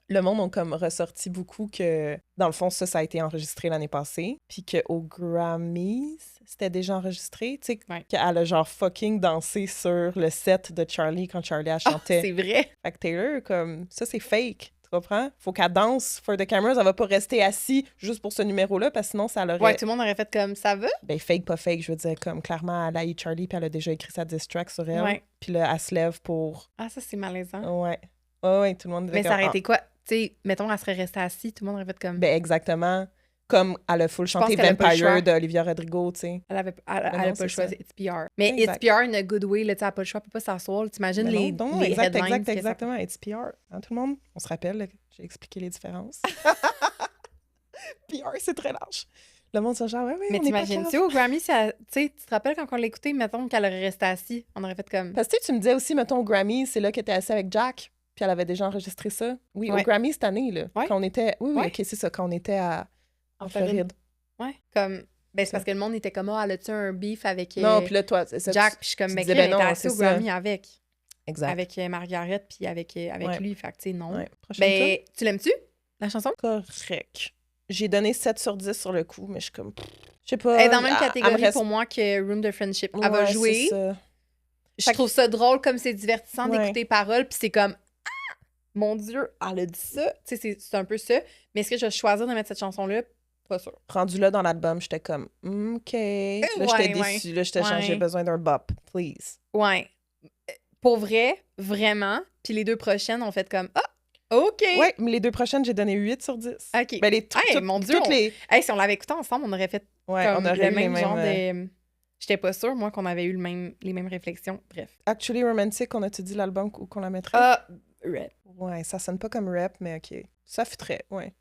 Le monde ont comme ressorti beaucoup que, dans le fond, ça a été enregistré l'année passée, puis qu'au Grammys, c'était déjà enregistré, tu sais, qu'elle a genre fucking dansé sur le set de Charlie quand Charlie a chanté. C'est vrai! Fait que Taylor, comme, ça, c'est fake. Comprends? Faut qu'elle danse for the cameras. Elle va pas rester assise juste pour ce numéro-là, parce que sinon, ça l'aurait... Ouais, tout le monde aurait fait comme ça va. Ben, fake, pas fake. Je veux dire, comme, clairement, elle a eu Charlie, puis elle a déjà écrit sa diss track sur elle. Ouais. Puis là, elle se lève pour... Ah, ça, c'est malaisant. Ouais. Ouais, tout le monde... Mais ça aurait été quoi? Tu sais, mettons, elle serait restée assise, tout le monde aurait fait comme... Ben, exactement. Comme elle a full chanté Vampire d'Olivia Rodrigo, tu sais. Elle a pas le choix, c'est It's PR. Mais It's PR in a good way, là, tu sais, elle a pas le choix, elle peut pas s'asseoir. T'imagines les headlines. Exactement, It's PR. Hein, tout le monde, on se rappelle, là, j'ai expliqué les différences. PR, c'est très large. Le monde se genre, ouais, mais t'imagines-tu au Grammy, tu sais, tu te rappelles quand on l'écoutait, mettons qu'elle aurait resté assise, on aurait fait comme... Parce que tu me disais aussi, mettons, au Grammy, c'est là qu'elle était assise avec Jack, puis elle avait déjà enregistré ça. Oui, au Grammy cette année, là. Quand on était... Oui, OK, c'est ça, quand on était en Floride. Ouais, comme... Ben, c'est parce que le monde était comme, elle a-tu un beef avec non, puis là, toi, c'est ça, Jack, puis je suis comme, mais elle était assise au Grammy avec. Exact. Avec Margaret, puis avec lui, fait que, tu sais, non. Ouais. Ben, tu l'aimes-tu, la chanson? Correct. J'ai donné 7 sur 10 sur le coup, mais je suis comme... Je sais pas. Elle est dans la même catégorie pour moi que Room de Friendship. Elle va jouer. Je trouve ça drôle comme c'est divertissant d'écouter les paroles, puis c'est comme... Ah! Mon Dieu, elle a dit ça. Tu sais, c'est un peu ça. Mais est-ce que je vais choisir de mettre cette chanson-là? Pas sûr. Rendu là dans l'album, j'étais comme, OK. Là, j'étais déçue. Là, j'étais j'ai besoin d'un bop, please. Ouais. Pour vrai, vraiment. Puis les deux prochaines, on fait comme, OK. Ouais, mais les deux prochaines, j'ai donné 8 sur 10. OK. Ben, mon Dieu. Si on l'avait écouté ensemble, on aurait fait on aurait le même genre de... J'étais pas sûre, moi, qu'on avait eu les mêmes réflexions. Bref. Actually Romantic, on a-tu dit l'album où qu'on la mettrait? Rap. Ouais, ça sonne pas comme rap, mais OK. Ça fitterait, ouais.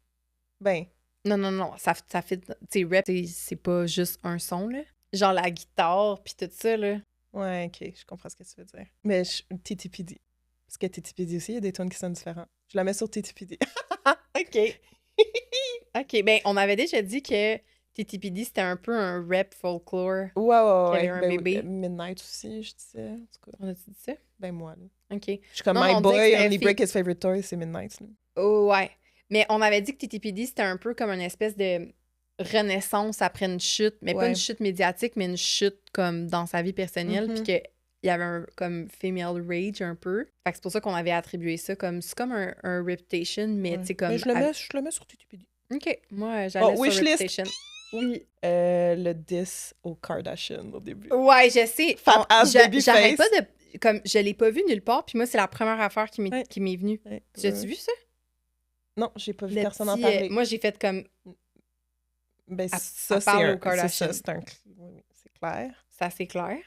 Ben... Non. Ça fait... Tu sais, rap, c'est pas juste un son, là. Genre la guitare, puis tout ça, là. Ouais, OK, je comprends ce que tu veux dire. Mais TTPD. Parce que TTPD aussi, il y a des tunes qui sonnent différents. Je la mets sur TTPD. OK. OK, ben, on avait déjà dit que TTPD, c'était un peu un rap folklore. Ouais. Un bébé. Midnight aussi, je disais. En tout cas. On a-tu dit ça? Ben, moi, là. OK. Je suis comme My Boy, Only Break His Favorite Toy, c'est Midnight. Là. Oh, ouais. Mais on avait dit que TTPD, c'était un peu comme une espèce de renaissance après une chute, mais pas Ouais. une chute médiatique, mais une chute comme dans sa vie personnelle, puis qu'il y avait un comme female rage un peu. Fait que c'est pour ça qu'on avait attribué ça comme... C'est comme un reputation, mais tu sais, comme... Mais je le mets sur TTPD. OK, moi, j'allais sur wishlist. reputation. Oui. Le 10 au Kardashian au début. Ouais, je sais. Fat ass babyface. J'arrête pas de... Comme, je l'ai pas vu nulle part, puis moi, c'est la première affaire qui m'est venue. Ouais, As-tu vu ça? Non, j'ai pas vu Le personne en petit, parler. moi, j'ai fait comme... Ben, Elle ça, c'est parle un... aux Kardashian. C'est un... Oui, c'est clair. C'est assez clair.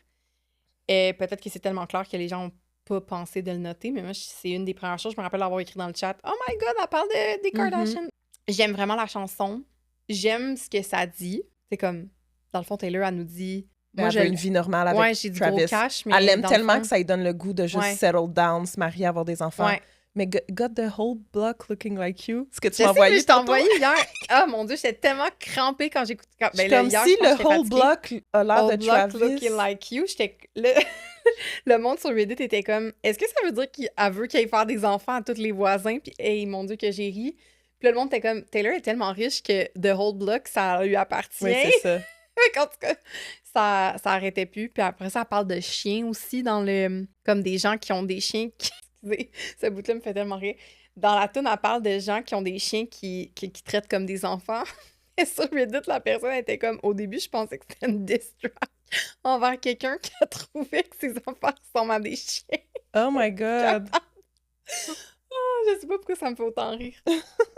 Et peut-être que c'est tellement clair que les gens n'ont pas pensé de le noter, mais moi, c'est une des premières choses. Je me rappelle l'avoir écrit dans le chat. Oh my God, elle parle des Kardashians. J'aime vraiment la chanson. J'aime ce que ça dit. C'est comme, dans le fond, Taylor, elle nous dit... Moi, j'ai une vie normale avec j'ai du Travis. gros cash, mais elle aime dans tellement le fond, que ça lui donne le goût de juste settle down, se marier, avoir des enfants. Ouais. Mais got the whole block looking like you. Ce que tu Je m'as sais, envoyé je t'ai envoyé hier. Ah, mon Dieu, j'étais tellement crampée quand j'écoutais... Ben, là, comme hier, si je pense que le j'étais whole fatiguée. block a l'air Whole de block Travis. looking like you. J'étais... Le monde sur Reddit était comme... Est-ce que ça veut dire qu'elle veut qu'il aille faire des enfants à tous les voisins? Puis, hey, mon Dieu, que j'ai ri. Puis là, le monde était comme... Taylor est tellement riche que The Whole Block, ça lui appartient. Oui, c'est ça. En tout cas, ça arrêtait plus. Puis après ça, elle parle de chiens aussi dans le... Comme des gens qui ont des chiens qui... Excusez, ce bout-là me fait tellement rire. Dans la toune, elle parle de gens qui ont des chiens qui traitent comme des enfants. Et sur Reddit, la personne était comme... Au début, je pensais que c'était une diss track envers quelqu'un qui a trouvé que ses enfants ressemblent à des chiens. Oh my God. Je sais pas pourquoi ça me fait autant rire.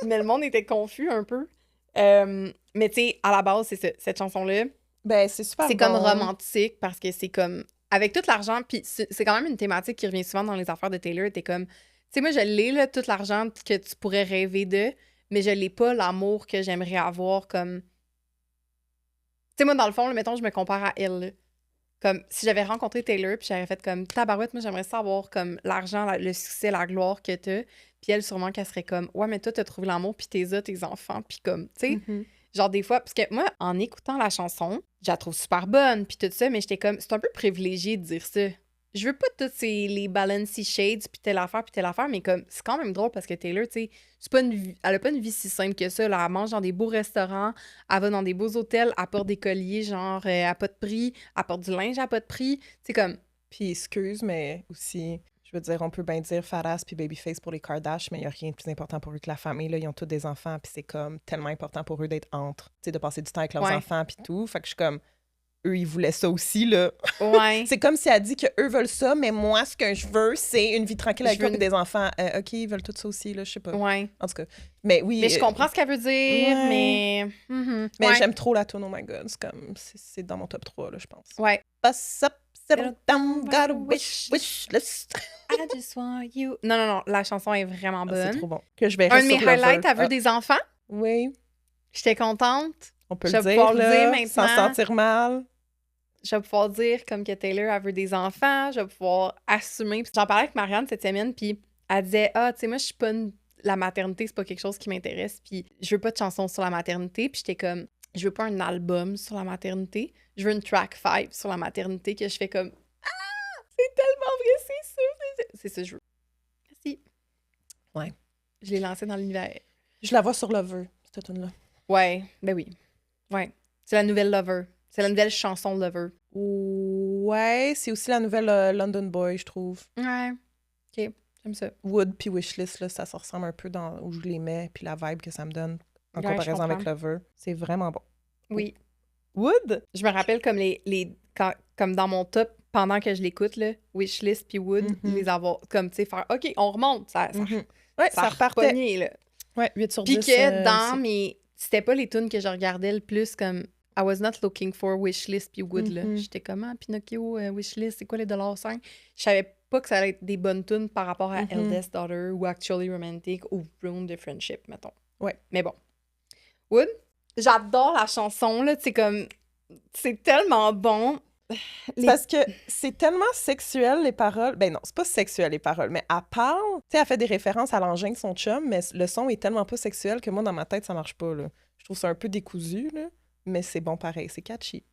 Mais le monde était confus un peu. Mais tu sais, à la base, c'est ça, cette chanson-là. Ben, c'est super C'est bon. comme romantique parce que c'est comme... Avec tout l'argent, puis c'est quand même une thématique qui revient souvent dans les affaires de Taylor. T'es comme... Tu sais, moi, je l'ai, là, tout l'argent que tu pourrais rêver de, mais je l'ai pas l'amour que j'aimerais avoir comme... Tu sais, moi, dans le fond, là, mettons, je me compare à elle, là. Comme, si j'avais rencontré Taylor, puis j'avais fait comme, tabarouette, moi, j'aimerais savoir, comme, l'argent, le succès, la gloire que t'as. Puis elle, sûrement, qu'elle serait comme, ouais, mais toi, t'as trouvé l'amour, puis tes enfants, puis comme, tu sais, genre, des fois, parce que moi, en écoutant la chanson, je la trouve super bonne, puis tout ça, mais j'étais comme, c'est un peu privilégié de dire ça. Je veux pas toutes les Balenci Shades, puis telle affaire, mais comme, c'est quand même drôle parce que Taylor, tu sais, elle a pas une vie si simple que ça, là. Elle mange dans des beaux restaurants, elle va dans des beaux hôtels, elle porte des colliers, genre, à pas de prix, elle porte du linge à pas de prix, c'est comme... Puis excuse, mais aussi, je veux dire, on peut bien dire Fat-ass puis Babyface pour les Kardashians, mais il n'y a rien de plus important pour eux que la famille, là. Ils ont tous des enfants, puis c'est comme tellement important pour eux d'être entre, tu sais, de passer du temps avec leurs enfants, puis tout. Fait que je suis comme... Eux, ils voulaient ça aussi, là. Ouais. C'est comme si elle dit qu'eux veulent ça, mais moi, ce que je veux, c'est une vie tranquille avec eux et des enfants. OK, ils veulent tout ça aussi, là, je sais pas. Ouais. En tout cas, mais oui. Mais je comprends ce qu'elle veut dire, mais... Mais j'aime trop la tune, oh my God. C'est comme... C'est dans mon top 3, là, je pense. Ouais. Bust up, settle down, got a wish list. I just want you. Non, la chanson est vraiment bonne. C'est trop bon. Que je vais Un de mes highlights, elle veut des enfants. Oui. J'étais contente. On peut le dire, là, sans sentir mal. Je vais pouvoir dire comme que Taylor, elle veut des enfants. Je vais pouvoir assumer. J'en parlais avec Marianne cette semaine, puis elle disait « Ah, tu sais, moi, je suis pas la maternité, c'est pas quelque chose qui m'intéresse, puis je veux pas de chansons sur la maternité. » Puis j'étais comme « Je veux pas un album sur la maternité. Je veux une track 5 sur la maternité que je fais comme « Ah! C'est tellement vrai, c'est ça! C'est ça que je veux. » Merci. Ouais. Je l'ai lancé dans l'univers. Je la vois sur Lover, cette tune-là. Ouais, ben oui. Ouais. C'est la nouvelle Lover. C'est la nouvelle chanson Lover. Ouais, c'est aussi la nouvelle London Boy, je trouve. Ouais. OK, j'aime ça. Wood puis Wishlist, là, ça se ressemble un peu dans où je les mets, puis la vibe que ça me donne en comparaison avec Lover. C'est vraiment bon. Oui. Wood? Je me rappelle comme comme dans mon top, pendant que je l'écoute, là, Wishlist puis Wood, les avoir, comme, tu sais, faire « OK, on remonte. » Ça ouais, ça repartait. Pogné, là. Ouais, 8 sur 10. Puis que dans mes... C'était pas les tunes que je regardais le plus, comme I was not looking for Wishlist puis Wood, là. J'étais comme, ah, Pinocchio, Wishlist, c'est quoi les $5? Je savais pas que ça allait être des bonnes tunes par rapport à Eldest Daughter ou Actually Romantic ou Ruin the Friendship, mettons. Ouais. Mais bon. Wood, j'adore la chanson, là. C'est comme... C'est tellement bon. Parce que c'est tellement sexuel, les paroles. Ben non, c'est pas sexuel, les paroles, mais elle parle. Tu sais, elle fait des références à l'engin de son chum, mais le son est tellement pas sexuel que moi, dans ma tête, ça marche pas, là. Je trouve ça un peu décousu, là, mais c'est bon pareil, c'est catchy.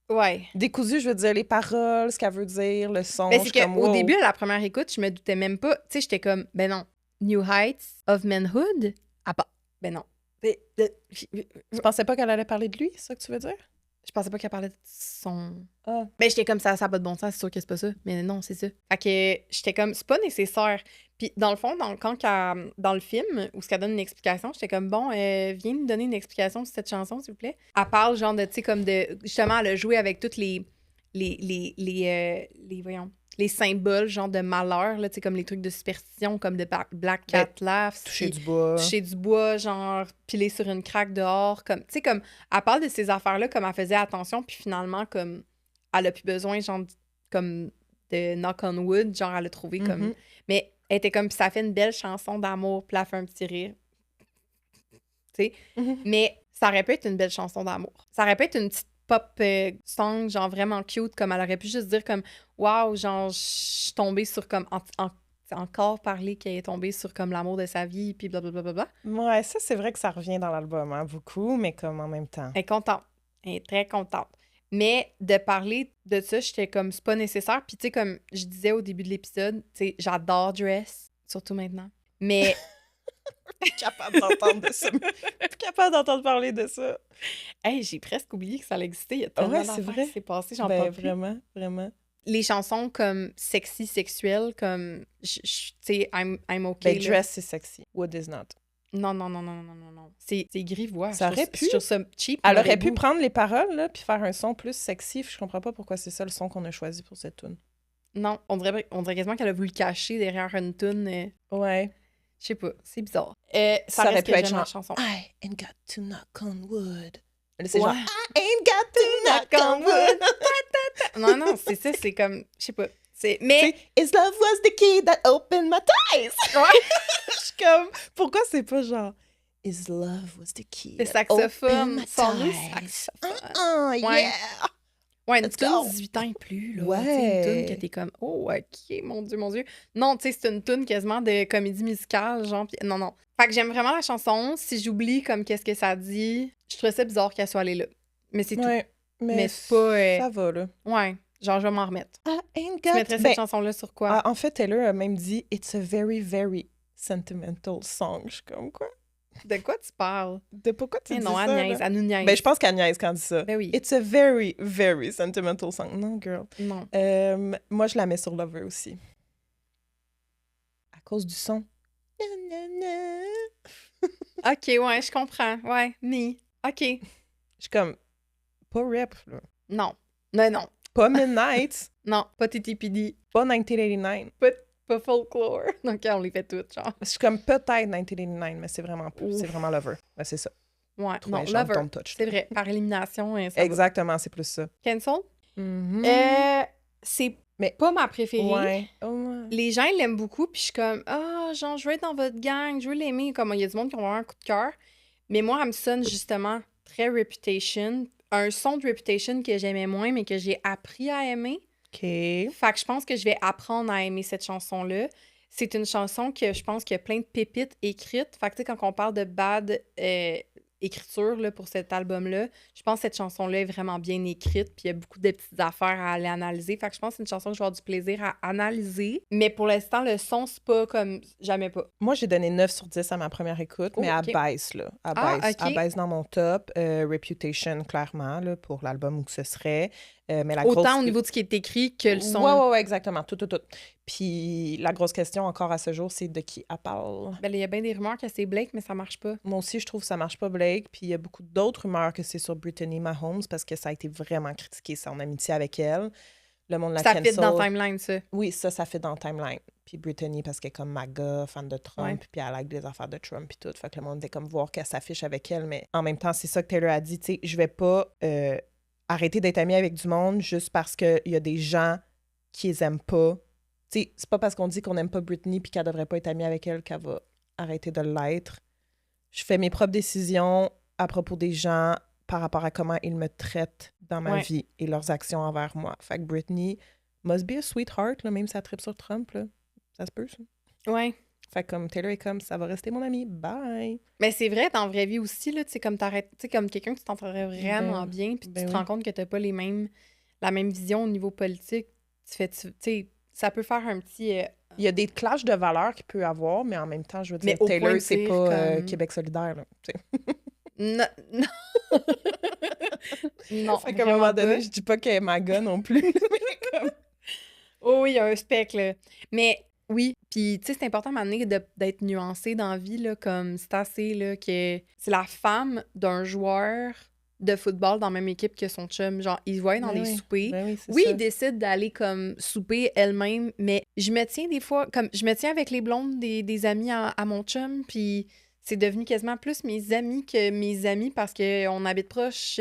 Ouais. Décousu, je veux dire, les paroles, ce qu'elle veut dire, le son. Mais c'est qu'au début, à la première écoute, je me doutais même pas. Tu sais, j'étais comme, ben non, New Heights of Manhood? Ah, pas. Ben non. Tu pensais pas qu'elle allait parler de lui, c'est ça que tu veux dire? Je pensais pas qu'elle parlait de son... Ah. Ben, j'étais comme ça a pas de bon sens, c'est sûr que c'est pas ça. Mais non, c'est ça. Fait que j'étais comme, c'est pas nécessaire. Puis dans le fond, dans le film, où ce qu'elle donne une explication, j'étais comme, bon, viens nous donner une explication sur cette chanson, s'il vous plaît. Elle parle, genre, de, tu sais, comme de... Justement, elle a joué avec toutes voyons, les symboles, genre, de malheur, là, tu sais, comme les trucs de superstition, comme de Black Cat Laughs. Toucher du bois. Toucher du bois, genre, piler sur une craque dehors, comme... Tu sais, comme, elle parle de ces affaires-là, comme elle faisait attention, puis finalement, comme... Elle a plus besoin, genre, comme de knock on wood, genre, elle a trouvé comme... Mais elle était comme, puis ça fait une belle chanson d'amour, puis elle fait un petit rire. Tu sais? Mais ça aurait pu être une belle chanson d'amour. Ça aurait pu être une petite pop song, genre, vraiment cute, comme elle aurait pu juste dire comme, waouh, genre, je suis tombée sur comme... encore parler qu'elle est tombée sur comme l'amour de sa vie, puis blablabla. Ouais, ça, c'est vrai que ça revient dans l'album, hein, beaucoup, mais comme en même temps. Elle est contente. Elle est très contente. Mais de parler de ça, j'étais comme, c'est pas nécessaire. Puis, tu sais, comme je disais au début de l'épisode, tu sais, j'adore Dress, surtout maintenant. Mais. Plus capable d'entendre de ça. Plus capable d'entendre parler de ça. Hey, j'ai presque oublié que ça existait. Il y a tellement d'affaires qui s'est passé, j'en parle plus. Vraiment, vraiment. Les chansons comme sexy, sexuelles, comme, tu sais, I'm okay. Ben, Dress, c'est sexy. Wood is not. Non. C'est grivois. Ça aurait pu. Je trouve ça cheap. Elle aurait pu prendre les paroles, là, puis faire un son plus sexy. Je comprends pas pourquoi c'est ça le son qu'on a choisi pour cette tune. Non, on dirait quasiment qu'elle a voulu le cacher derrière une tune. Ouais. Je sais pas, c'est bizarre. Ça aurait pu être la chanson. I ain't got to knock on wood. C'est Ouais. genre I ain't got to knock on wood. Non, c'est ça, c'est comme, je sais pas. Mais. Is love was the key that opened my ties. Ouais. Je suis comme, pourquoi c'est pas genre Is love was the key. Le saxophone, son saxophone. Yeah. Ouais, une tune 18 ans et plus, là. Ouais. Une tune que t'es comme, oh, ok, mon Dieu. Non, tu sais, c'est une tune quasiment de comédie musicale, genre, pis non. Fait que j'aime vraiment la chanson. Si j'oublie comme qu'est-ce que ça dit, je trouve ça bizarre qu'elle soit allée là. Mais c'est tout. Mais c'est pas... Ça va, là. Ouais, genre, je vais m'en remettre. Tu mettrais cette chanson-là sur quoi? En fait, Taylor a même dit « It's a very, very sentimental song ». Je suis comme, quoi? De quoi tu parles? De pourquoi tu dis non, ça? elle nous niaise. Ben, je pense qu'elle niaise quand elle dit ça. Ben oui. It's a very, very sentimental song. Non, girl. Non. Moi, je la mets sur Lover aussi. À cause du son. OK, ouais, je comprends. Ouais, OK. Je suis comme, pas rap, là. Non. Non. Pas Midnight. Non, pas TTPD. Pas 1989. Pas Folklore. Donc, on les fait toutes, genre. Je suis comme peut-être 1989, mais c'est vraiment Lover. Ben, c'est ça. Ouais, Trouver non, genre Lover. Don't Touch. C'est vrai, par élimination. Exactement, c'est plus ça. Cancel? C'est pas ma préférée. Ouais. Les gens, ils l'aiment beaucoup, puis je suis comme, genre, je veux être dans votre gang, je veux l'aimer. Comme, il y a du monde qui ont vraiment un coup de cœur. Mais moi, elle me sonne justement très Reputation. Un son de Reputation que j'aimais moins, mais que j'ai appris à aimer. OK. Fait que je pense que je vais apprendre à aimer cette chanson-là. C'est une chanson que je pense qu'il y a plein de pépites écrites. Fait que, tu sais, quand on parle de bad écriture là, pour cet album-là, je pense que cette chanson-là est vraiment bien écrite, puis il y a beaucoup de petites affaires à aller analyser. Fait que je pense que c'est une chanson que je vais avoir du plaisir à analyser. Mais pour l'instant, le son, c'est pas comme... Jamais pas. Moi, j'ai donné 9 sur 10 à ma première écoute, mais elle baisse, là. Elle baisse dans mon top. Reputation, clairement, là, pour l'album où que ce serait. Mais autant au niveau de ce qui est écrit que le son. Ouais, exactement. Tout. Puis la grosse question encore à ce jour, c'est de qui elle parle. Ben, il y a bien des rumeurs que c'est Blake, mais ça marche pas. Moi aussi, je trouve que ça marche pas, Blake. Puis il y a beaucoup d'autres rumeurs que c'est sur Brittany Mahomes parce que ça a été vraiment critiqué, son amitié avec elle. Le monde la cancel. Ça fit dans Timeline, ça. Oui, ça fait dans Timeline. Puis Brittany, parce qu'elle est comme MAGA, fan de Trump, puis elle like des affaires de Trump, puis tout. Fait que le monde était comme voir qu'elle s'affiche avec elle. Mais en même temps, c'est ça que Taylor a dit, tu sais, je vais pas arrêter d'être amie avec du monde juste parce qu'il y a des gens qui les aiment pas. Tu sais, c'est pas parce qu'on dit qu'on n'aime pas Britney puis qu'elle devrait pas être amie avec elle qu'elle va arrêter de l'être. Je fais mes propres décisions à propos des gens par rapport à comment ils me traitent dans ma vie et leurs actions envers moi. Fait que Britney must be a sweetheart, là, même si elle tripe sur Trump, là. Ça se peut, ça. Ouais. Fait que comme Taylor est comme, ça va rester mon ami, bye. Mais c'est vrai, dans la vraie vie aussi, là, tu sais, comme t'arrêtes, tu sais, comme quelqu'un que tu t'entendrais vraiment bien, puis tu te rends compte que t'as pas la même vision au niveau politique, tu sais, ça peut faire un petit Il y a des clashs de valeurs qu'il peut avoir, mais en même temps, je veux dire, Mais au point Taylor, de c'est dire pas comme- Québec solidaire, là. Tu sais. Non, non. Non, Fait qu'à un vraiment moment donné, pas. je dis pas qu'elle est ma gars non plus. mais comme... Oh oui, il y a un spec, là. Mais oui, puis tu sais, c'est important à un moment donné d'être nuancé dans la vie, là, comme c'est assez, là, que c'est la femme d'un joueur de football dans la même équipe que son chum. Genre, ils se voient dans Ben des oui, soupers. ben oui, c'est Oui, ça. ils décident d'aller comme souper elle-même, mais je me tiens des fois, comme je me tiens avec les blondes des amis à mon chum, puis c'est devenu quasiment plus mes amis que mes amis parce qu'on habite proche.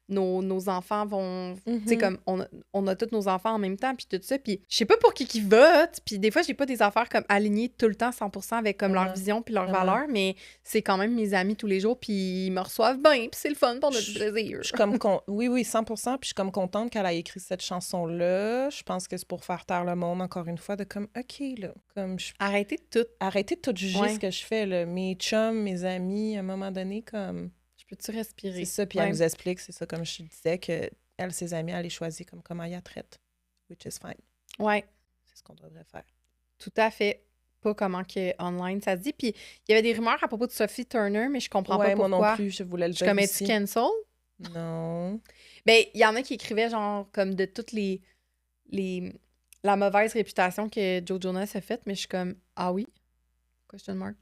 Nos enfants vont. Tu sais, Mhm. comme on a tous nos enfants en même temps, puis tout ça. Puis je sais pas pour qui vote, puis des fois, j'ai pas des affaires comme alignées tout le temps 100% avec comme leur Vraiment, vision puis leurs vraiment. valeurs, mais c'est quand même mes amis tous les jours, puis ils me reçoivent bien, puis c'est le fun pour notre Je- plaisir. Je suis comme oui, 100%. Puis je suis comme contente qu'elle ait écrit cette chanson-là. Je pense que c'est pour faire taire le monde, encore une fois, de comme, OK, là, comme Arrêtez de tout. arrêtez de tout juger Ouais. ce que je fais, là. Mes chums, mes amis, à un moment donné, comme... Je peux-tu respirer? C'est ça, puis Ouais. elle nous explique, c'est ça, comme je te disais, que elle, ses amis, elle les choisit comme comment elle la traite. Which is fine. Ouais, C'est ce qu'on devrait faire. tout à fait. Pas comment que online ça se dit. Puis il y avait des rumeurs à propos de Sophie Turner, mais je comprends Ouais, pas moi pourquoi. non plus, je voulais le Je suis dire comme, es-tu aussi. cancel? Non. Ben, il y en a qui écrivaient genre comme de toutes la mauvaise réputation que Joe Jonas a faite, mais je suis comme, ah oui? Question mark.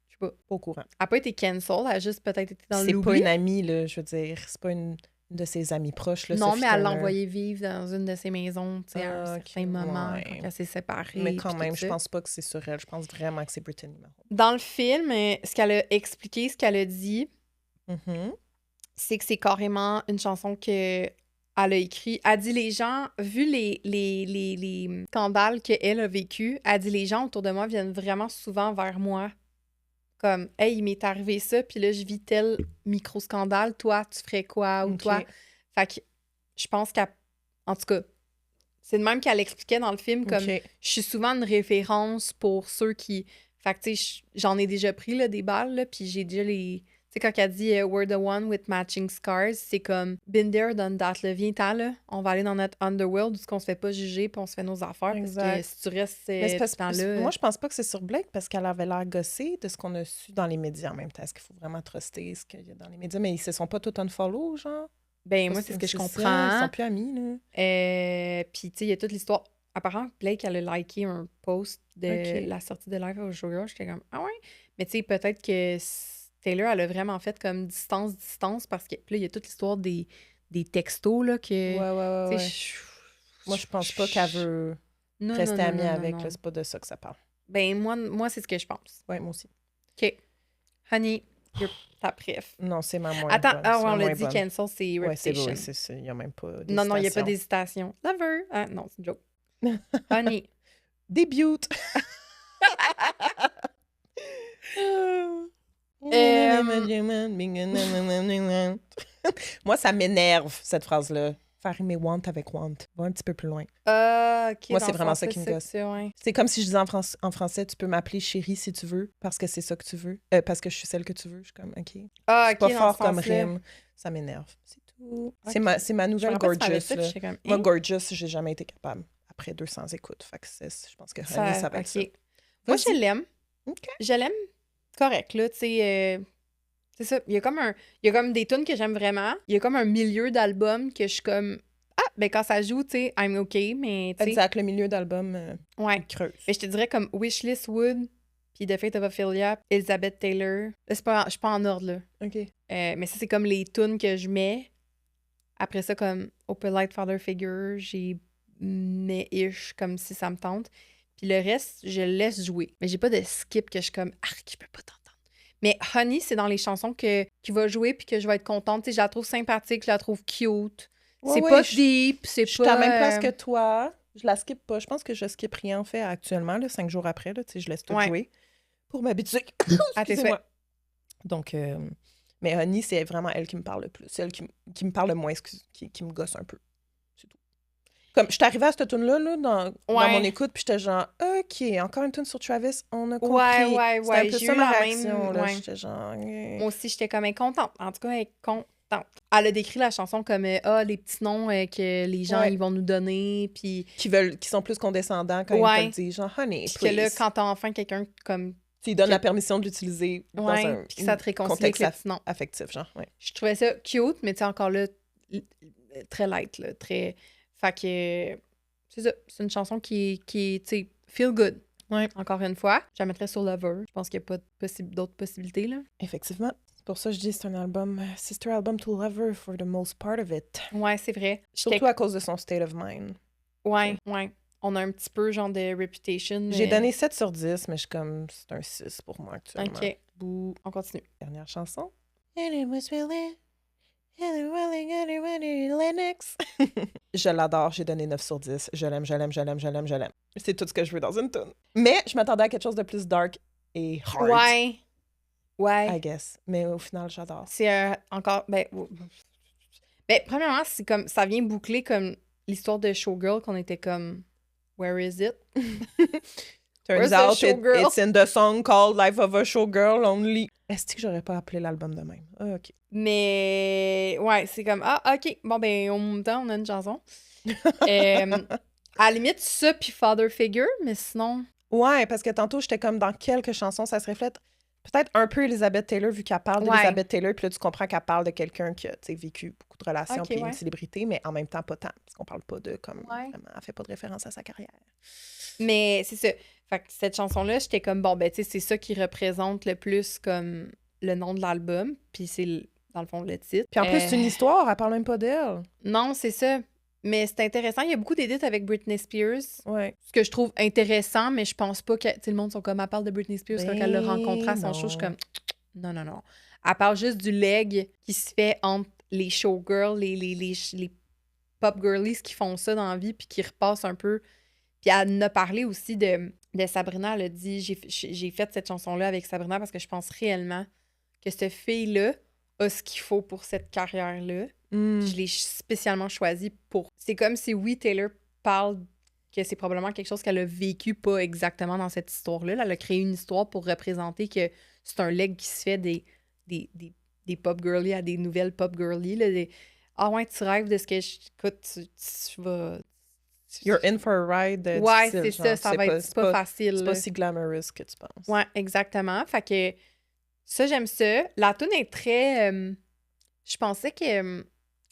Je sais pas. Pas au courant. Elle n'a pas été cancel, elle a juste peut-être été dans C'est pas l'oubli. une amie, là, je veux dire. C'est pas une de ses amies proches, là, Non, Sophie mais elle l'a Turner. envoyé vivre dans une de ses maisons, tu sais, à un Ah, ok, certain moment, ouais. quand elle s'est séparée. Mais quand puis même, tout je ça. pense pas que c'est sur elle. Je pense vraiment que c'est Brittany Mahomes. Dans le film, ce qu'elle a expliqué, ce qu'elle a dit, Mhm. c'est que c'est carrément une chanson que elle a écrit. Elle dit les gens, vu les scandales qu'elle a vécu, elle dit les gens autour de moi viennent vraiment souvent vers moi. Comme, hey, il m'est arrivé ça, puis là, je vis tel micro-scandale. Toi, tu ferais quoi? Ou Ok. toi? Fait que je pense en tout cas, c'est de même qu'elle expliquait dans le film, comme, Ok. je suis souvent une référence pour ceux qui. Fait que, tu sais, j'en ai déjà pris, là, des balles, là, puis j'ai déjà les. Tu sais, quand elle dit We're the one with matching scars, c'est comme been there, done that, là. Viens-t'en, là. On va aller dans notre underworld où on se fait pas juger puis on se fait nos affaires. Exact. Parce que si tu restes Mais c'est tout parce- ce temps-là. moi, je pense pas que c'est sur Blake parce qu'elle avait l'air gossée de ce qu'on a su dans les médias en même temps. Est-ce qu'il faut vraiment truster ce qu'il y a dans les médias? Mais ils se sont pas tout unfollow, genre? Ben, moi, c'est ce que je ça, comprends. Ils sont plus amis, là. Puis, tu sais, il y a toute l'histoire. Apparemment, Blake, elle a liké un post de Ok. la sortie de Live au Sugar. J'étais comme, ah ouais? Mais, tu sais, peut-être que Taylor, elle a vraiment fait comme distance parce que. Puis là, il y a toute l'histoire des textos, là, que. Ouais. Tu sais, Moi, je pense pas qu'elle veut Non, rester non, amie non, non, avec, non. là. C'est pas de ça que ça parle. Ben, moi c'est ce que je pense. Ouais, moi aussi. OK. Honey, ta préf. Non, c'est ma moins Attends, bonne. ah C'est ouais, ma on l'a moins dit, bonne. cancel, c'est Ouais, c'est Reputation. beau, c'est ça. Il n'y a même pas d'hésitation. Non, il n'y a pas d'hésitation. Lover. Ah, non, c'est une joke. Honey. Début. Moi, ça m'énerve, cette phrase-là. Faire rimer want avec want. Va un petit peu plus loin. OK. Moi, dans c'est le vraiment sens, ça qui me c'est gosse. ouais. C'est comme si je disais en français, tu peux m'appeler chérie si tu veux, parce que c'est ça que tu veux. Parce que je suis celle que tu veux. Je suis comme, OK. Ah, C'est OK, pas dans fort ce comme sens-là. rime. Ça m'énerve. C'est tout. Ok. C'est ma Je me nouvelle rappelle si t'avais Gorgeous. ça, puis Là. j'étais comme, Moi, hein? Gorgeous, j'ai jamais été capable. Après 200 écoutes. Fait que je pense que Honey, ça va être ça. Moi, je Vas-y. l'aime. OK. Je l'aime correct, là, tu sais. C'est ça. Il y a comme des tunes que j'aime vraiment. Il y a comme un milieu d'album que je suis comme, ah, ben quand ça joue, tu sais, I'm OK, mais tu sais. Exact, le milieu d'album Ouais. creuse. Mais je te dirais comme Wishlist Wood, puis The Fate of Ophelia, Elizabeth Taylor. Là, je suis pas en ordre, là. OK. Mais ça, c'est comme les tunes que je mets. Après ça, comme Opalite Father Figure, j'ai mets-ish, comme si ça me tente. Puis le reste, je le laisse jouer. Mais j'ai pas de skip que je suis comme, arc, je peux pas t'entendre. Mais Honey, c'est dans les chansons qui va jouer puis que je vais être contente. Tu sais, je la trouve sympathique, je la trouve cute. C'est pas deep, c'est pas... Je suis à la même place que toi. Je la skip pas. Je pense que je skip rien, en fait, actuellement, là, 5 jours après. Là, je laisse tout jouer pour m'habituer. À tes Excusez-moi. Donc, mais Honey, c'est vraiment elle qui me parle le plus. C'est elle qui me parle le moins, qui me gosse un peu. C'est tout. Comme, je suis arrivée à cette tune-là là, dans mon écoute, puis j'étais genre, OK, encore une tune sur Travis, on a compris. Ouais. C'était un peu J'ai ça eu ma la réaction. même... Là. Ouais. J'étais genre... Moi aussi, j'étais comme contente. En tout cas, elle est contente. Elle a décrit la chanson comme les petits noms que les gens ils vont nous donner, puis... Qui sont plus condescendants quand ils te le disent, genre « honey, puis please ». que là, quand t'as enfin quelqu'un comme... Ils donnent la permission de l'utiliser dans un puis que ça te réconcilie avec les petits noms. Affectif, genre, Je trouvais ça cute, mais tu sais, encore là, très light, là, très... Fait que... C'est ça, c'est une chanson qui est, tu sais, feel good. Ouais. Encore une fois, je la mettrais sur Lover. Je pense qu'il n'y a pas d'autres possibilités, là. Effectivement. C'est pour ça que je dis que c'est un album, sister album to Lover for the most part of it. Ouais, c'est vrai. Surtout à cause de son state of mind. Ouais. On a un petit peu genre de Reputation. J'ai donné 7 sur 10, mais je suis comme, c'est un 6 pour moi actuellement. OK. Bouh. On continue. Dernière chanson. Lennox. Je l'adore, j'ai donné 9 sur 10. Je l'aime. C'est tout ce que je veux dans une tune. Mais je m'attendais à quelque chose de plus dark et hard. Ouais. I guess. Mais au final, j'adore. C'est encore... Ben, premièrement, c'est comme... Ça vient boucler comme l'histoire de Showgirl qu'on était comme... Where is it? Turns out it's in the song called Life of a Showgirl Only. Est-ce que j'aurais pas appelé l'album de même? Ah, OK. Mais... Ouais, c'est comme... Ah, OK. Bon, ben, au même temps, on a une chanson. À la limite, ça puis Father Figure, mais sinon... Ouais, parce que tantôt, j'étais comme dans quelques chansons, ça se reflète peut-être un peu Elizabeth Taylor, vu qu'elle parle d'Elizabeth Taylor, puis là, tu comprends qu'elle parle de quelqu'un qui a vécu beaucoup de relations, puis une célébrité, mais en même temps, pas tant, parce qu'on parle pas de, comme, vraiment, elle fait pas de référence à sa carrière. Mais c'est ça. Fait que cette chanson-là, j'étais comme, bon, ben, tu sais, c'est ça qui représente le plus, comme, le nom de l'album, puis c'est, dans le fond, le titre. Puis en plus, c'est une histoire, elle parle même pas d'elle. Non, c'est ça. Mais c'est intéressant. Il y a beaucoup d'édits avec Britney Spears. Ouais. Ce que je trouve intéressant, mais je pense pas que... Tu sais, le monde sont comme... Elle parle de Britney Spears quand elle l'a rencontrée à son show. Je suis comme... Non. Elle parle juste du leg qui se fait entre les showgirls, les pop girlies qui font ça dans la vie, puis qui repassent un peu. Puis elle en a parlé aussi de Sabrina. Elle a dit... J'ai fait cette chanson-là avec Sabrina parce que je pense réellement que cette fille-là a ce qu'il faut pour cette carrière-là. Je l'ai spécialement choisi pour... C'est comme si, oui, Taylor parle que c'est probablement quelque chose qu'elle a vécu pas exactement dans cette histoire-là. Elle a créé une histoire pour représenter que c'est un leg qui se fait des pop girlies à des nouvelles pop girlies. Là, ah ouais, tu rêves de ce que je... Écoute, tu vas... You're in for a ride. Ouais, c'est ça. Ça va être pas facile. C'est pas si glamorous que tu penses. Ouais, exactement. Fait que ça, j'aime ça. La tune est très... je pensais que...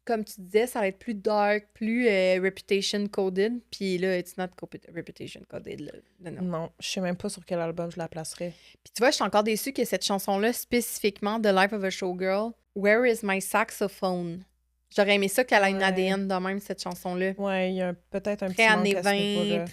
Comme tu disais, ça va être plus dark, plus reputation coded. Puis là, it's not reputation coded. Là. Non, je sais même pas sur quel album je la placerais. Puis tu vois, je suis encore déçue que cette chanson-là, spécifiquement de Life of a Showgirl, Where is my saxophone? J'aurais aimé ça qu'elle ait une ADN de même, cette chanson-là. Ouais, il y a peut-être un très petit années manque à ce 20, niveau-là.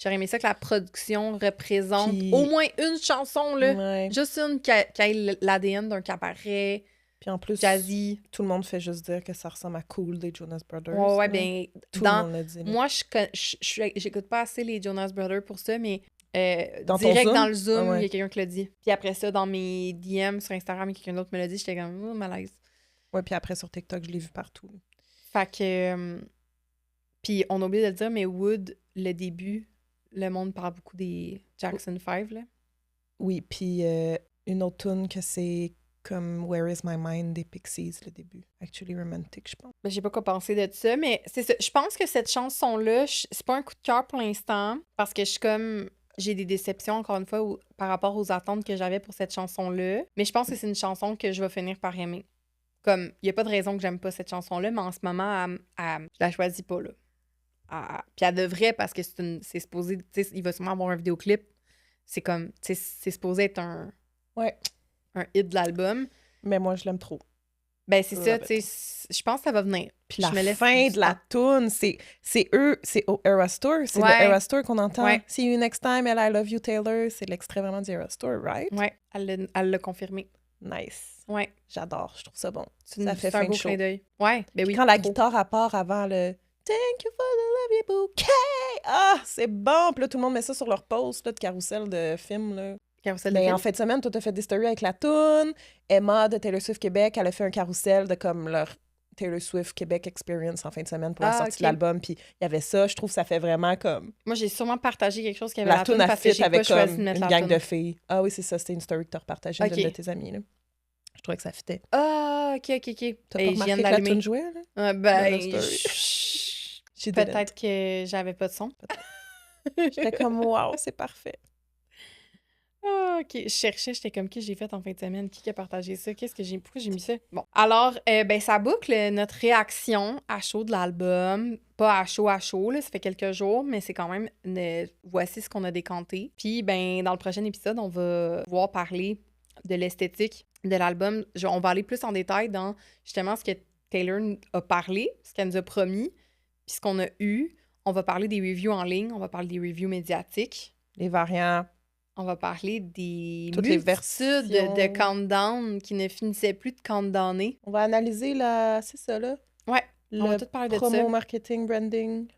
J'aurais aimé ça que la production représente au moins une chanson, là. Ouais. Juste une qui ait l'ADN d'un cabaret. Puis en plus, jazzy. Tout le monde fait juste dire que ça ressemble à Cool des Jonas Brothers. Ouais, ben... Tout le monde l'a dit. Moi, j'écoute pas assez les Jonas Brothers pour ça, mais dans direct ton dans le Zoom, il ouais. y a quelqu'un qui l'a dit. Puis après ça, dans mes DM sur Instagram, quelqu'un d'autre me l'a dit, j'étais comme, malaise. Ouais, puis après, sur TikTok, je l'ai vu partout. Fait que... puis on a oublié de le dire, mais Wood, le début, le monde parle beaucoup des Jackson 5, là. Oui, puis une autre tune que c'est... comme Where is my mind des Pixies, le début. Actually romantic, je pense. Ben, j'ai pas quoi penser de ça, mais c'est ça. Je pense que cette chanson-là, c'est pas un coup de cœur pour l'instant, parce que je suis comme... J'ai des déceptions, encore une fois, par rapport aux attentes que j'avais pour cette chanson-là. Mais je pense que c'est une chanson que je vais finir par aimer. Comme, il y a pas de raison que j'aime pas cette chanson-là, mais en ce moment, je la choisis pas, là. Puis elle devrait, parce que c'est supposé... Tu sais, il va sûrement avoir un vidéoclip. C'est comme... Tu sais, c'est supposé être un hit de l'album. Mais moi, je l'aime trop. Ben, c'est ça, tu sais, je pense que ça va venir. Puis la fin de la toune, c'est eux, c'est au Eras Tour, c'est le Eras Tour qu'on entend. See you next time, and I love you, Taylor. C'est l'extrait vraiment du Eras Tour, right? Ouais, elle l'a confirmé. Nice. Ouais. J'adore, je trouve ça bon. Ça fait fin de show. Ouais, ben oui. Quand la guitare appart avant le Thank you for the love you bouquet. Ah, c'est bon. Puis là, tout le monde met ça sur leur post là, de carrousel de film, là. En fin de semaine, toi, t'as fait des stories avec la toune. Emma de Taylor Swift Québec, elle a fait un carrousel de comme leur Taylor Swift Québec Experience en fin de semaine pour la sortie de l'album. Puis il y avait ça. Je trouve que ça fait vraiment comme... Moi, j'ai sûrement partagé quelque chose qui avait la toune parce que j'ai avec pas choisi de mettre une gang de filles. Ah oui, c'est ça. C'était une story que t'as repartagée d'une de tes amies. Là. Je trouvais que ça fitait. Ah, OK. T'as Et pas je remarqué viens de que la l'allumer. tune jouait, là? Ah, Dans ben, la story? She didn't. peut-être que j'avais pas de son. J'étais comme, wow, c'est parfait. Ah, OK. Je cherchais, j'étais comme, qu'est-ce que j'ai fait en fin de semaine? Qui a partagé ça? Pourquoi j'ai mis ça? Bon. Alors, ben, ça boucle notre réaction à chaud de l'album. Pas à chaud, là, ça fait quelques jours, mais c'est quand même, voici ce qu'on a décanté. Puis, ben, dans le prochain épisode, on va pouvoir parler de l'esthétique de l'album. On va aller plus en détail dans, justement, ce que Taylor a parlé, ce qu'elle nous a promis, puis ce qu'on a eu. On va parler des reviews en ligne, on va parler des reviews médiatiques. Les variants. On va parler des Toutes les multitudes versions. de countdown qui ne finissaient plus de countdowner. On va analyser c'est ça, là? Ouais, on va Le tout parler de promo, ça. marketing, branding.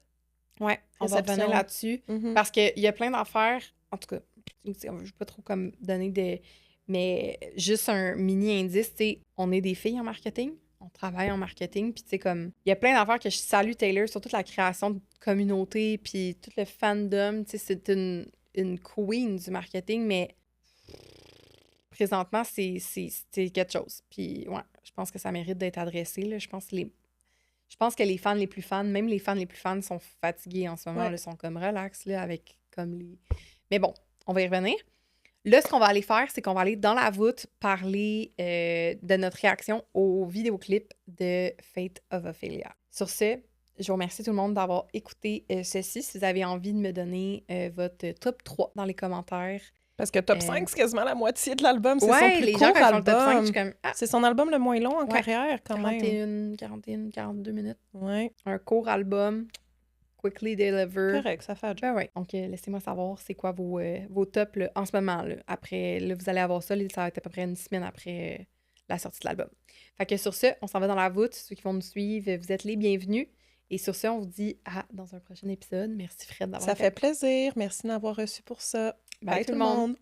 Ouais, on va revenir Réception. là-dessus. Mhm. Parce qu'il y a plein d'affaires, en tout cas, je ne veux pas trop comme donner des... Mais juste un mini indice, tu sais, on est des filles en marketing, on travaille en marketing, puis tu sais, comme... Il y a plein d'affaires que je salue Taylor, sur toute la création de communauté, puis tout le fandom, tu sais, c'est une queen du marketing, mais présentement, c'est quelque chose. Puis, ouais, je pense que ça mérite d'être adressé, là. Je pense que les fans les plus fans, même les fans les plus fans sont fatigués en ce moment, Ouais. là, sont comme relax, là, avec comme les... Mais bon, on va y revenir. Là, ce qu'on va aller faire, c'est qu'on va aller dans la voûte parler de notre réaction au vidéoclip de Fate of Ophelia. Sur ce, je vous remercie tout le monde d'avoir écouté ceci. Si vous avez envie de me donner votre top 3 dans les commentaires. Parce que top 5, c'est quasiment la moitié de l'album. C'est son Ouais, plus les court gens, quand ils font le album. top 5, je suis comme... Ah, C'est son album le moins long en Ouais. carrière, quand même. 42 minutes. Ouais, Un court album, quickly deliver. correct, ça fait un job. Ben ouais. Donc, laissez-moi savoir c'est quoi vos tops là, en ce moment. Là. Après, là, vous allez avoir ça. Là, ça va être à peu près une semaine après la sortie de l'album. Fait que sur ce, on s'en va dans la voûte. Ceux qui vont nous suivre, vous êtes les bienvenus. Et sur ce, on vous dit dans un prochain épisode. Merci Fred d'avoir Ça été fait plaisir. Merci de m'avoir reçu pour ça. Bye Bye tout le monde.